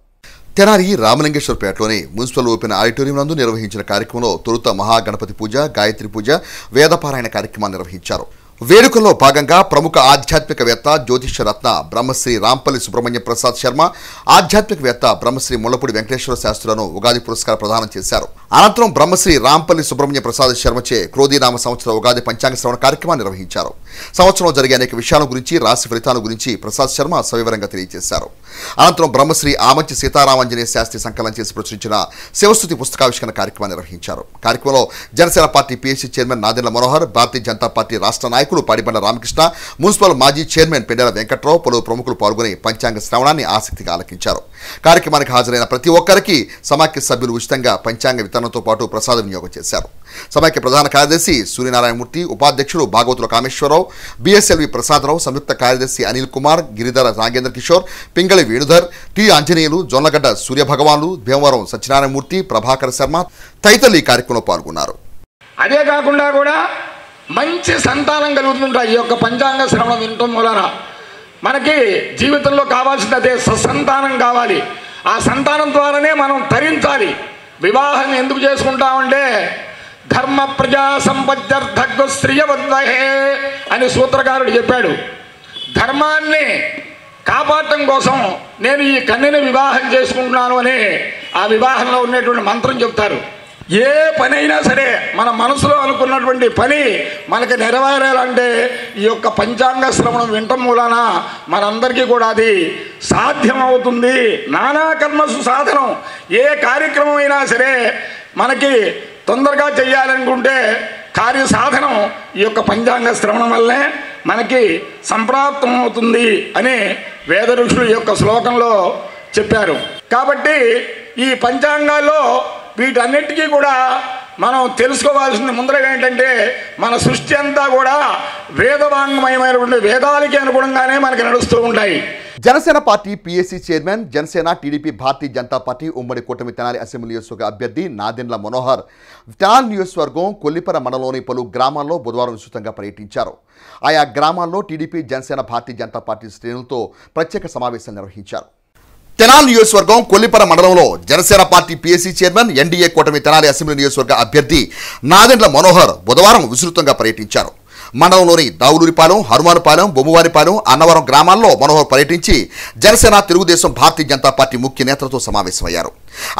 తెనాలి రామలింగేశ్వరపేటలోని మున్సిపల్ ఓపెన్ ఆడిటోరియం నందు నిర్వహించిన కార్యక్రమంలో తొలుత మహాగణపతి పూజ, గాయత్రి పూజ, వేదపారాయణ కార్యక్రమాన్ని నిర్వహించారు. వేడుకల్లో భాగంగా ప్రముఖ ఆధ్యాత్మికవేత్త జ్యోతిష్యరత్న బ్రహ్మశ్రీ రాంపల్లి సుబ్రహ్మణ్య ప్రసాద్ శర్మ, ఆధ్యాత్మికవేత్త బ్రహ్మశ్రీ ముళ్లపూడి వెంకటేశ్వర శాస్త్రులను ఉగాది పురస్కార ప్రదానం చేశారు. అనంతరం బ్రహ్మశ్రీ రాంపల్లి సుబ్రహ్మణ్య ప్రసాద్ శర్మచే క్రోధీనామ సంవత్సర ఉగాది పంచాంగ శ్రవణ కార్యక్రమాన్ని నిర్వహించారు. సంవత్సరంలో జరిగే అనేక విషయాల గురించి, రాశి ఫలితాల గురించి ప్రసాద్ శర్మ సవివరంగా తెలియజేశారు. అనంతరం బ్రహ్మశ్రీ ఆమంచి సీతారామాంజనేయ శాస్త్రి సంకలనం చేసి ప్రచురించిన శివస్తుతి పుస్తకావిష్కరణ కార్యక్రమాన్ని నిర్వహించారు. కార్యక్రమంలో Janasena party PSC chairman Nadendla Manohar, Bharatiya Janata party రాష్ట్ర నాయకులు పాడిబండ రామకృష్ణ, మున్సిపల్ మాజీ చైర్మన్ పెండెల వెంకట్రావు, పలువురు ప్రముఖులు పాల్గొని పంచాంగ శ్రవణాన్ని ఆసక్తిగా ఆలకించారు. కార్యక్రమానికి హాజరైన ప్రతి ఒక్కరికి సమాఖ్య సభ్యులు ఉచితంగా పంచాంగ వితరణతో పాటు ప్రసాద వినియోగం చేశారు. సమాఖ్య ప్రధాన కార్యదర్శి సూర్యనారాయణమూర్తి, ఉపాధ్యక్షుడు భాగవతుల కామేశ్వరరావు, బిఎస్ఎల్వి ప్రసాదరావు, సంయుక్త కార్యదర్శి అనిల్ కుమార్, గిరిధర నాగేంద్ర కిషోర్, పింగళి వేణుధర్, టి ఆంజనేయులు, జొన్నగడ్డ సూర్యభగవాన్లు, భీమవరం సత్యనారాయణమూర్తి, ప్రభాకర్ శర్మ తదితరులు ఈ కార్యక్రమంలో పాల్గొన్నారు.
అదే కాకుండా కూడా మంచి సంతానం కలుగుతుంటాయి. ఈ యొక్క పంచాంగ శ్రవణం వినటం వలన మనకి జీవితంలో కావాల్సింది అదే, సత్సంతానం కావాలి. ఆ సంతానం ద్వారానే మనం తరించాలి. వివాహం ఎందుకు చేసుకుంటామంటే ధర్మ ప్రజా సంపత్త్యర్థ శ్రియవద్వహే అని సూత్రకారుడు చెప్పాడు. ధర్మాన్ని కాపాడటం కోసం నేను ఈ కన్యని వివాహం చేసుకుంటున్నాను అని ఆ వివాహంలో ఉన్నటువంటి మంత్రం చెప్తారు. ఏ పని అయినా సరే మన మనసులో అనుకున్నటువంటి పని మనకి నెరవేరాలంటే ఈ యొక్క పంచాంగ శ్రవణం వినటం మూలాన మనందరికీ కూడా అది సాధ్యమవుతుంది. నానా కర్మసు సాధనం. ఏ కార్యక్రమం అయినా సరే మనకి తొందరగా చేయాలనుకుంటే కార్య సాధనం ఈ యొక్క పంచాంగ శ్రవణం వల్లే మనకి సంప్రాప్తం అవుతుంది అని వేద ఋషులు ఈ యొక్క శ్లోకంలో చెప్పారు. కాబట్టి ఈ పంచాంగాల్లో వీటన్నిటికీ కూడా మనం తెలుసుకోవాల్సింది ముందరగా ఏంటంటే మన సృష్టి అంతా కూడా వేదవాంగ్మయమైనటువంటి వేదాలకి అనుగుణంగానే మనకి నడుస్తూ ఉంటాయి.
Janasena party PSC chairman, Janasena TDP Bharatiya Janata party ఉమ్మడి కూటమి తెనాలి అసెంబ్లీ నియోజకవర్గ అభ్యర్థి నాదెండ్ల మనోహర్ తెనాలి నియోజకవర్గం కొల్లిపర మండలంలోని పలు గ్రామాల్లో బుధవారం విస్తృతంగా పర్యటించారు. ఆయా గ్రామాల్లో టీడీపీ, జనసేన, భారతీయ జనతా పార్టీ శ్రేణులతో ప్రత్యేక సమావేశం నిర్వహించారు. తెనాలి నియోజకవర్గం కొల్లిపర మండలంలో Janasena party PSC chairman, NDA కూటమి తెనాలి అసెంబ్లీ నియోజకవర్గ అభ్యర్థి నాదెండ్ల మనోహర్ బుధవారం విస్తృతంగా పర్యటించారు. మండలంలోని దావులూరిపాలెం, హనుమానుపాలెం, బొమ్మవారిపాలెం, అన్నవరం గ్రామాల్లో మనోహర్ పర్యటించి జనసేన, తెలుగుదేశం, భారతీయ జనతా పార్టీ ముఖ్య నేతలతో సమావేశమయ్యారు.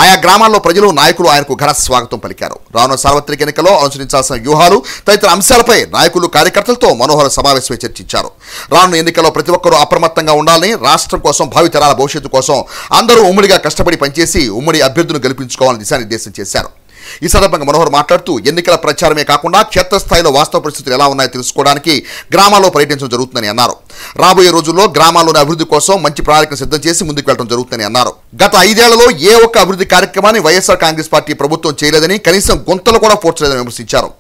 ఆయా గ్రామాల్లో ప్రజలు, నాయకులు ఆయనకు ఘన స్వాగతం పలికారు. రానున్న సార్వత్రిక ఎన్నికల్లో అనుసరించాల్సిన వ్యూహాలు తదితర అంశాలపై నాయకులు, కార్యకర్తలతో మనోహర్ సమావేశమై చర్చించారు. రానున్న ఎన్నికల్లో ప్రతి ఒక్కరూ అప్రమత్తంగా ఉండాలని, రాష్ట్రం కోసం, భావితరాల భవిష్యత్తు కోసం అందరూ ఉమ్మడిగా కష్టపడి పనిచేసి ఉమ్మడి అభ్యర్థులను గెలిపించుకోవాలని దిశానిర్దేశం చేశారు. ఈ సందర్భంగా మనోహర్ మాట్లాడుతూ ఎన్నికల ప్రచారమే కాకుండా క్షేత్రస్థాయిలో వాస్తవ పరిస్థితులు ఎలా ఉన్నాయో తెలుసుకోవడానికి గ్రామాల్లో పర్యటించడం జరుగుతుందని అన్నారు. రాబోయే రోజుల్లో గ్రామాల్లోని అభివృద్ధి కోసం మంచి ప్రణాళికను సిద్ధం చేసి ముందుకు వెళ్లడం జరుగుతుందని అన్నారు. గత 5 ఏళ్లలో ఏ ఒక్క అభివృద్ధి కార్యక్రమాన్ని వైఎస్ఆర్ కాంగ్రెస్ పార్టీ ప్రభుత్వం చేయలేదని, కనీసం గుంతలు కూడా పోర్చలేదని విమర్శించారు.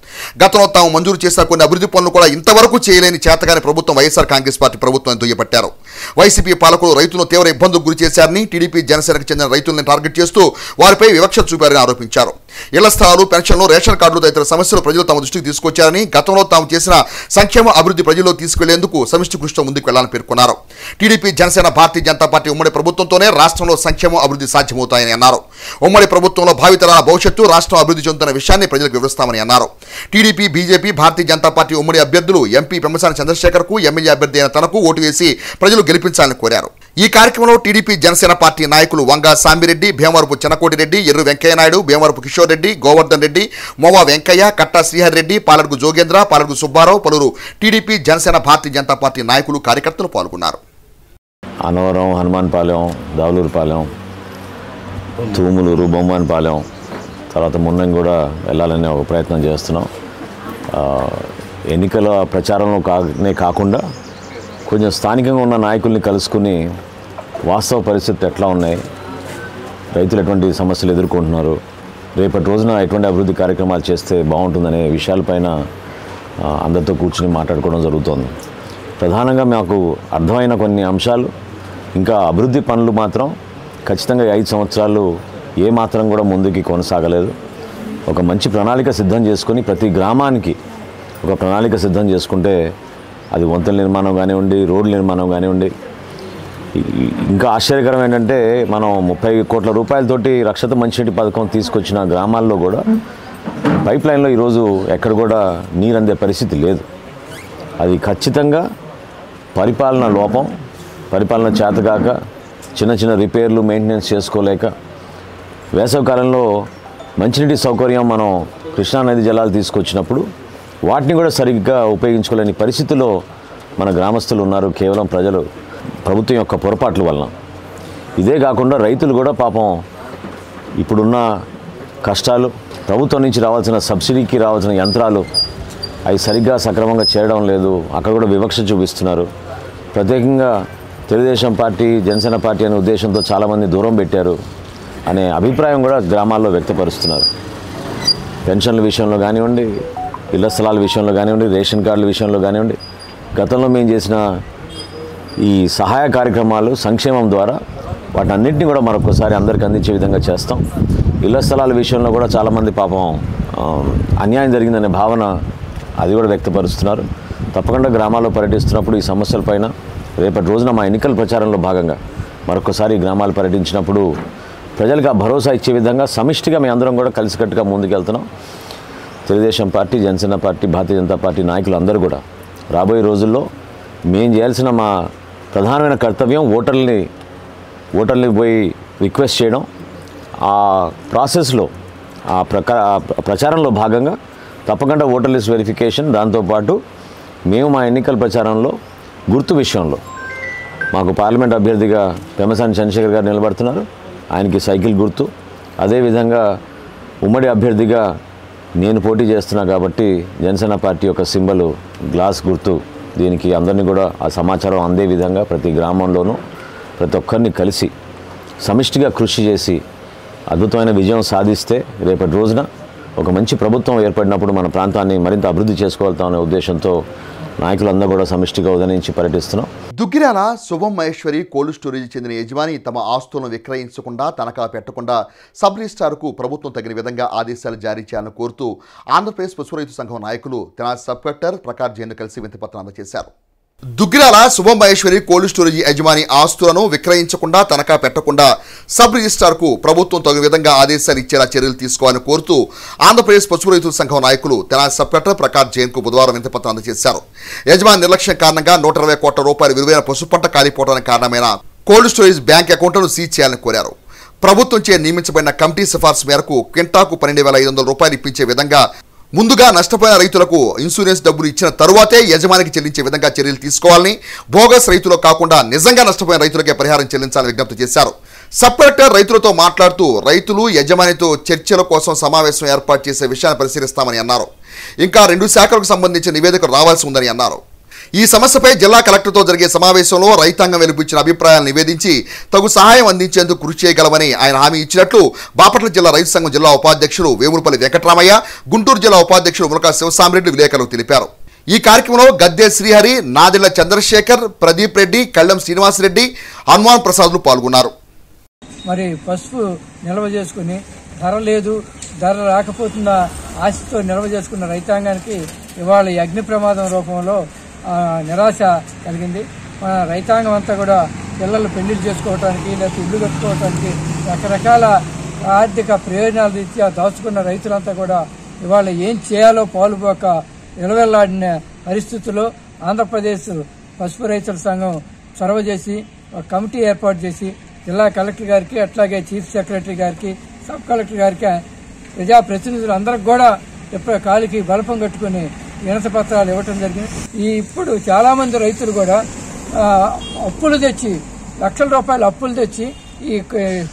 గతంలో తాము మంజూరు చేసిన కొన్ని అభివృద్ధి పనులు కూడా ఇంతవరకు చేయలేని చేతగాని ప్రభుత్వం వైఎస్ఆర్ కాంగ్రెస్ పార్టీ ప్రభుత్వం దుయ్యబట్టారు. వైసీపీ పాలకులు రైతులను తీవ్ర ఇబ్బందులకు గురి చేశారని, టీడీపీ, జనసేనకు చెందిన రైతులను టార్గెట్ చేస్తూ వారిపై వివక్ష చూపారని ఆరోపించారు. ఇళ్ల స్థలాలు, పెన్షన్లు, రేషన్ కార్డులు తదితర సమస్యలు ప్రజలు తమ దృష్టికి తీసుకొచ్చారని, గతంలో తాము చేసిన సంక్షేమ అభివృద్ధి ప్రజల్లో తీసుకెళ్లేందుకు సమిష్టి కృషితో ముందుకు వెళ్లాలని పేర్కొన్నారు. టీడీపీ, జనసేన, భారతీయ జనతా పార్టీ ఉమ్మడి ప్రభుత్వంతోనే రాష్ట్రంలో సంక్షేమ అభివృద్ధి సాధ్యమవుతాయని అన్నారు. ఉమ్మడి ప్రభుత్వంలో భావితరాల భవిష్యత్తు, రాష్ట్రం అభివృద్ధి చెందుతున్న విషయాన్ని ప్రజలకు వివరిస్తామని అన్నారు. టీడీపీ, బీజేపీ, భారతీయ జనతా పార్టీ ఉమ్మడి అభ్యర్థులు ఎంపీ పెమ్మసాని చంద్రశేఖర్కు, ఎమ్మెల్యే అభ్యర్థి అయిన తనకు ఓటు వేసి ప్రజలు గెలిపించాలని కోరారు. ఈ కార్యక్రమంలో టీడీపీ, జనసేన పార్టీ నాయకులు వంగా సాంబిరెడ్డి, భీమవరపు చెన్నకోటిరెడ్డి, ఎర్రు వెంకయ్యనాయుడు, భీమవరపు కిషోర్ రెడ్డి, గోవర్ధన్ రెడ్డి, మోవా వెంకయ్య, కట్టా శ్రీహరి రెడ్డి, పాలడుగు జోగేంద్ర, పాలడుగు సుబ్బారావు, పలువురు టీడీపీ, జనసేన, భారతీయ జనతా పార్టీ నాయకులు, కార్యకర్తలు పాల్గొన్నారు.
అన్నవరం, హనుమాన్పాలెం, దావులూరుపాలెం, తూములూరు, బొమ్మన్పాలెం, తర్వాత మున్నం కూడా వెళ్ళాలనే ఒక ప్రయత్నం చేస్తున్నాం. ఎన్నికల ప్రచారంలో కాకుండా కొంచెం స్థానికంగా ఉన్న నాయకుల్ని కలుసుకుని వాస్తవ పరిస్థితులు ఎట్లా ఉన్నాయి, రైతులు ఎటువంటి సమస్యలు ఎదుర్కొంటున్నారు, రేపటి రోజున ఎటువంటి అభివృద్ధి కార్యక్రమాలు చేస్తే బాగుంటుందనే విషయాలపైన అందరితో కూర్చుని మాట్లాడుకోవడం జరుగుతుంది. ప్రధానంగా మాకు అర్థమైన కొన్ని అంశాలు, ఇంకా అభివృద్ధి పనులు మాత్రం ఖచ్చితంగా 5 సంవత్సరాలు ఏమాత్రం కూడా ముందుకి కొనసాగలేదు. ఒక మంచి ప్రణాళిక సిద్ధం చేసుకొని ప్రతి గ్రామానికి ఒక ప్రణాళిక సిద్ధం చేసుకుంటే అది వంతెన నిర్మాణం కానివ్వండి, రోడ్ల నిర్మాణం కానివ్వండి. ఇంకా ఆశ్చర్యకరం ఏంటంటే మనం 30 కోట్ల రూపాయలతోటి రక్షిత మంచినీటి పథకం తీసుకొచ్చిన గ్రామాల్లో కూడా పైప్ లైన్లో ఈరోజు ఎక్కడ కూడా నీరు అందే పరిస్థితి లేదు. అది ఖచ్చితంగా పరిపాలన లోపం, పరిపాలన చేతగాక, చిన్న చిన్న రిపేర్లు, మెయింటెనెన్స్ చేసుకోలేక, వేసవికాలంలో మంచినీటి సౌకర్యం మనం కృష్ణానది జలాలు తీసుకొచ్చినప్పుడు వాటిని కూడా సరిగ్గా ఉపయోగించుకోలేని పరిస్థితిలో మన గ్రామస్తులు ఉన్నారు. కేవలం ప్రభుత్వం యొక్క పొరపాట్ల వలన. ఇదే కాకుండా రైతులు కూడా పాపం ఇప్పుడున్న కష్టాలు, ప్రభుత్వం నుంచి రావాల్సిన సబ్సిడీకి రావాల్సిన యంత్రాలు అవి సరిగ్గా సక్రమంగా చేయడం లేదు. అక్కడ కూడా వివక్ష చూపిస్తున్నారు. ప్రత్యేకంగా తెలుగుదేశం పార్టీ, జనసేన పార్టీ అనే ఉద్దేశంతో చాలామంది దూరం పెట్టారు అనే అభిప్రాయం కూడా గ్రామాల్లో వ్యక్తపరుస్తున్నారు. పెన్షన్ల విషయంలో కానివ్వండి, ఇళ్ల స్థలాల విషయంలో కానివ్వండి, రేషన్ కార్డుల విషయంలో కానివ్వండి, గతంలో మేము చేసిన ఈ సహాయ కార్యక్రమాలు సంక్షేమం ద్వారా వాటన్నింటినీ కూడా మరొకసారి అందరికీ అందించే విధంగా చేస్తాం. ఇళ్ల స్థలాల విషయంలో కూడా చాలామంది పాపం అన్యాయం జరిగిందనే భావన అది కూడా వ్యక్తపరుస్తున్నారు. తప్పకుండా గ్రామాల్లో పర్యటిస్తున్నప్పుడు ఈ సమస్యలపైన రేపటి రోజున మా ఎన్నికల ప్రచారంలో భాగంగా మరొకసారి గ్రామాలు పర్యటించినప్పుడు ప్రజలకు ఆ భరోసా ఇచ్చే విధంగా సమిష్టిగా మేము అందరం కూడా కలిసికట్టుగా ముందుకెళ్తున్నాం. తెలుగుదేశం పార్టీ, జనసేన పార్టీ, భారతీయ జనతా పార్టీ నాయకులు అందరూ కూడా రాబోయే రోజుల్లో మేము చేయాల్సిన మా ప్రధానమైన కర్తవ్యం ఓటర్ని పోయి రిక్వెస్ట్ చేయడం. ఆ ప్రాసెస్లో ఆ ప్రచారంలో భాగంగా తప్పకుండా ఓటర్ లిస్ట్ వెరిఫికేషన్, దాంతోపాటు మేము మా ఎన్నికల ప్రచారంలో గుర్తు విషయంలో మాకు పార్లమెంట్ అభ్యర్థిగా పెమ్మసాని చంద్రశేఖర్ గారు నిలబడుతున్నారు, ఆయనకి సైకిల్ గుర్తు. అదేవిధంగా ఉమ్మడి అభ్యర్థిగా నేను పోటీ చేస్తున్నా కాబట్టి జనసేన పార్టీ యొక్క సింబల్ గ్లాస్ గుర్తు. దీనికి అందరినీ కూడా ఆ సమాచారం అందే విధంగా ప్రతి గ్రామంలోనూ ప్రతి ఒక్కరిని కలిసి సమిష్టిగా కృషి చేసి అద్భుతమైన విజయం సాధిస్తే రేపటి రోజున ఒక మంచి ప్రభుత్వం ఏర్పడినప్పుడు మన ప్రాంతాన్ని మరింత అభివృద్ధి చేసుకోగలుగుతామనే ఉద్దేశంతో నాయకులందరూ కూడా సమిష్టిగా ఉదయించి పర్యటిస్తున్నాం.
దుగ్గిరాల శుభం మహేశ్వరి కోల్డ్ స్టోరేజ్ చెందిన యజమాని తమ ఆస్తులను విక్రయించకుండా, తనఖా పెట్టకుండా సబ్ రిజిస్ట్రార్కు ప్రభుత్వం తగిన విధంగా ఆదేశాలు జారీ చేయాలని కోరుతూ ఆంధ్రప్రదేశ్ పశు రైతు సంఘం నాయకులు తెనాలి సబ్ కలెక్టర్ ప్రకాష్ జైన్ను కలిసి వినతిపత్రం అందజేశారు. దుగ్గిరాల శుభం మహేశ్వరి కోల్డ్ స్టోరేజ్ యజమాని ఆస్తులను విక్రయించకుండా, తనఖా పెట్టకుండా సబ్ రిజిస్ట్రార్కు ప్రభుత్వం తగిన విధంగా ఆదేశాలు ఇచ్చేలా చర్యలు తీసుకోవాలని కోరుతూ ఆంధ్రప్రదేశ్ పశు రైతుల సంఘం నాయకులు తెనాలి సబ్ కలెక్టర్ ప్రకాష్ జైన్కు బుధవారం వినతిపత్రం అందజేశారు. యజమాని నిర్లక్ష్యం కారణంగా 120 కోట్ల రూపాయల విలువైన పశు పంట కాలిపోవడానికి కారణమైన కోల్డ్ స్టోరేజ్ బ్యాంక్ అకౌంట్లను సీజ్ చేయాలని కోరారు. ప్రభుత్వంచే నియమించబడిన కమిటీ సిఫార్సు మేరకు క్వింటాకు 12,500 రూపాయలు ఇప్పించే విధంగా ముందుగా నష్టపోయిన రైతులకు ఇన్సూరెన్స్ డబ్బులు ఇచ్చిన తరువాతే యజమానికి చెల్లించే విధంగా చర్యలు తీసుకోవాలని, బోగస్ రైతులకు కాకుండా నిజంగా నష్టపోయిన రైతులకే పరిహారం చెల్లించాలని విజ్ఞప్తి చేశారు. సబ్ కలెక్టర్ రైతులతో మాట్లాడుతూ రైతులు యజమానితో చర్చల కోసం సమావేశం ఏర్పాటు చేసే విషయాన్ని పరిశీలిస్తామని అన్నారు. ఇంకా 2 శాఖలకు సంబంధించిన నివేదికలు రావాల్సి ఉందని అన్నారు. ఈ సమస్యపై జిల్లా కలెక్టర్తో జరిగే సమావేశంలో రైతాంగం వెలుబుచ్చిన అభిప్రాయాలను నివేదించి తగు సహాయం అందించేందుకు కృషి చేయగలమని ఆయన హామీ ఇచ్చినట్లు బాపట్ల జిల్లా రైతు సంఘం జిల్లా ఉపాధ్యక్షుడు వేములపల్లి వెంకటరామయ్య, గుంటూరు జిల్లా ఉపాధ్యక్షుడు ములకా శివసామిరెడ్డి విలేకరులకు తెలిపారు. ఈ కార్యక్రమంలో గద్దె శ్రీహరి, నాదెళ్ల చంద్రశేఖర్, ప్రదీప్ రెడ్డి, కళ్ళం శ్రీనివాసరెడ్డి, హనుమాన్ ప్రసాద్లు పాల్గొన్నారు.
మరి పసుపు నిల్వ చేసుకుని ధర రాకపోతున్న ఆశతో నిల్వ చేసుకున్న రైతాంగానికి ఇవాళ ఈ అగ్ని ప్రమాదం రూపంలో నిరాశ కలిగింది. మన రైతాంగం అంతా కూడా పిల్లలు పెళ్లిళ్ళు చేసుకోవడానికి, లేకపోతే ఇల్లు కట్టుకోవడానికి రకరకాల ఆర్థిక ప్రయోజనాల రీత్యా దాచుకున్న రైతులంతా కూడా ఇవాళ ఏం చేయాలో పాలుపోక నిలవెల్లాడిన పరిస్థితుల్లో ఆంధ్రప్రదేశ్ పసుపు రైతుల సంఘం చొరవ చేసి ఒక కమిటీ ఏర్పాటు చేసి జిల్లా కలెక్టర్ గారికి, అట్లాగే చీఫ్ సెక్రటరీ గారికి, సబ్ కలెక్టర్ గారికి, ప్రజాప్రతినిధులు అందరికి కూడా ఎప్పుడు కాలికి బలపం కట్టుకుని వినతి పత్రాలు ఇవ్వటం జరిగింది. ఇప్పుడు చాలా మంది రైతులు కూడా అప్పులు తెచ్చి లక్షల రూపాయల అప్పులు తెచ్చి ఈ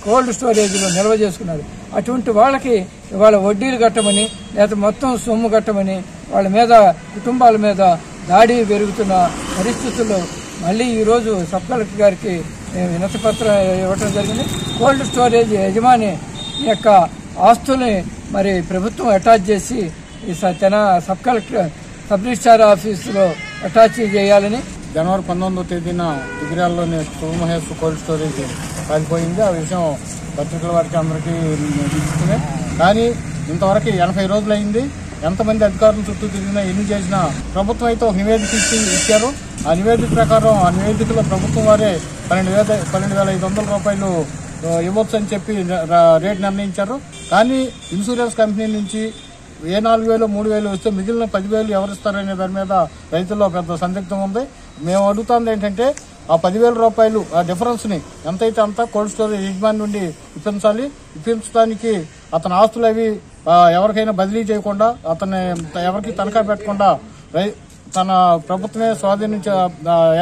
కోల్డ్ స్టోరేజ్లో నిల్వ చేసుకున్నారు. అటువంటి వాళ్ళకి ఇవాళ వడ్డీలు కట్టమని, లేదా మొత్తం సొమ్ము కట్టమని వాళ్ళ మీద, కుటుంబాల మీద దాడి పెరుగుతున్న పరిస్థితుల్లో మళ్ళీ ఈరోజు సబ్ కలెక్టర్ గారికి వినతి పత్రం ఇవ్వటం జరిగింది. కోల్డ్ స్టోరేజ్ యజమాని యొక్క ఆస్తుల్ని మరి ప్రభుత్వం అటాచ్ చేసి ఈ సబ్ కలెక్టర్ సబ్ రిజిస్ట్రార్ ఆఫీసులో అటాచ్ చేయాలని.
జనవరి 19వ తేదీన దుగ్గిరాల్లోని శుభమహేశ్వర కోల్డ్ స్టోరేజ్ కాలిపోయింది. ఆ విషయం పత్రికల వారికి అందరికీ తెలుస్తుంది. కానీ ఇంతవరకు 80 రోజులైంది. ఎంతమంది అధికారుల చుట్టూ తిరిగినా, ఎన్ని చేసినా ప్రభుత్వం అయితే ఒక నివేదిక ఇచ్చారు. ఆ నివేదిక ప్రకారం ఆ నివేదికలో ప్రభుత్వం వారే 12,500 రూపాయలు ఇవ్వచ్చు అని చెప్పి రేట్ నిర్ణయించారు. కానీ ఇన్సూరెన్స్ కంపెనీ నుంచి 4,000, 3,000 వస్తే మిగిలిన 10,000 ఎవరిస్తారనే దాని మీద రైతుల్లో పెద్ద సందిగ్ధం ఉంది. మేము అడుగుతుంది ఏంటంటే ఆ 10,000 రూపాయలు ఆ డిఫరెన్స్ని ఎంతైతే అంత కోల్డ్ స్టోరేజ్ యజమాని నుండి ఇప్పించాలి. ఇప్పించడానికి అతని ఆస్తులు అవి ఎవరికైనా బదిలీ చేయకుండా, అతన్ని ఎవరికి తనఖా పెట్టకుండా తన ప్రభుత్వమే స్వాధీనించి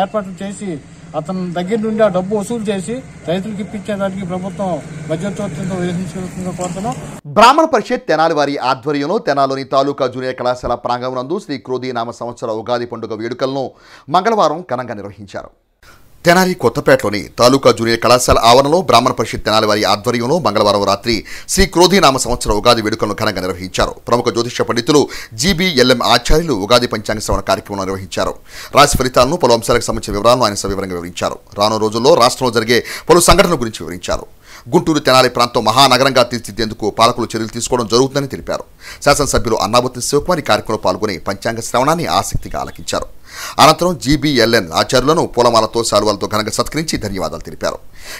ఏర్పాట్లు చేసి అతని దగ్గర నుండి ఆ డబ్బు వసూలు చేసి రైతులకు ఇప్పించేదానికి ప్రభుత్వం మధ్యవర్తిత్వం వహించాల్సిందిగా కోరుతున్నాం.
బ్రాహ్మణ పరిషత్ తెనాలి వారి ఆధ్వర్యంలో తెనాలోని తాలూకా జూనియర్ కళాశాల ప్రాంగణంనందు శ్రీ క్రోధీ నామ సంవత్సర ఉగాది పండుగ వేడుకలను మంగళవారం ఘనంగా నిర్వహించారు. తెనాలి కొత్తపేటలోని తాలూకా జూనియర్ కళాశాల ఆవరణలో బ్రాహ్మణ పరిషత్ తెనాలి వారి ఆధ్వర్యంలో మంగళవారం రాత్రి శ్రీ క్రోధీ నామ సంవత్సర ఉగాది వేడుకలను ఘనంగా నిర్వహించారు. ప్రముఖ జ్యోతిష పండితులు జీబీఎల్ఎం ఆచార్యులు ఉగాది పంచాంగ శ్రవణ కార్యక్రమం నిర్వహించారు. రాశి ఫలితాలను, పలు అంశాలకు సంబంధించిన వివరాలను ఆయన సవివరంగా వివరించారు. రానున్న రోజుల్లో రాష్ట్రంలో జరిగే పలు సంఘటనల గురించి వివరించారు. గుంటూరు తెనాలి ప్రాంతం మహానగరంగా తీర్చిదిద్దేందుకు పాలకులు చర్యలు తీసుకోవడం జరుగుతుందని తెలిపారు. శాసనసభ్యులు అన్నాబత్తి శివకుమార్ ఈ కార్యక్రమంలో పాల్గొని పంచాంగ శ్రవణాన్ని ఆసక్తిగా ఆలకించారు. అనంతరం జీబీఎల్ఎన్ ఆచార్యులను పూలమాలతో శాలువాలతో ఘనంగా సత్కరించి ధన్యవాదాలు తెలిపారు.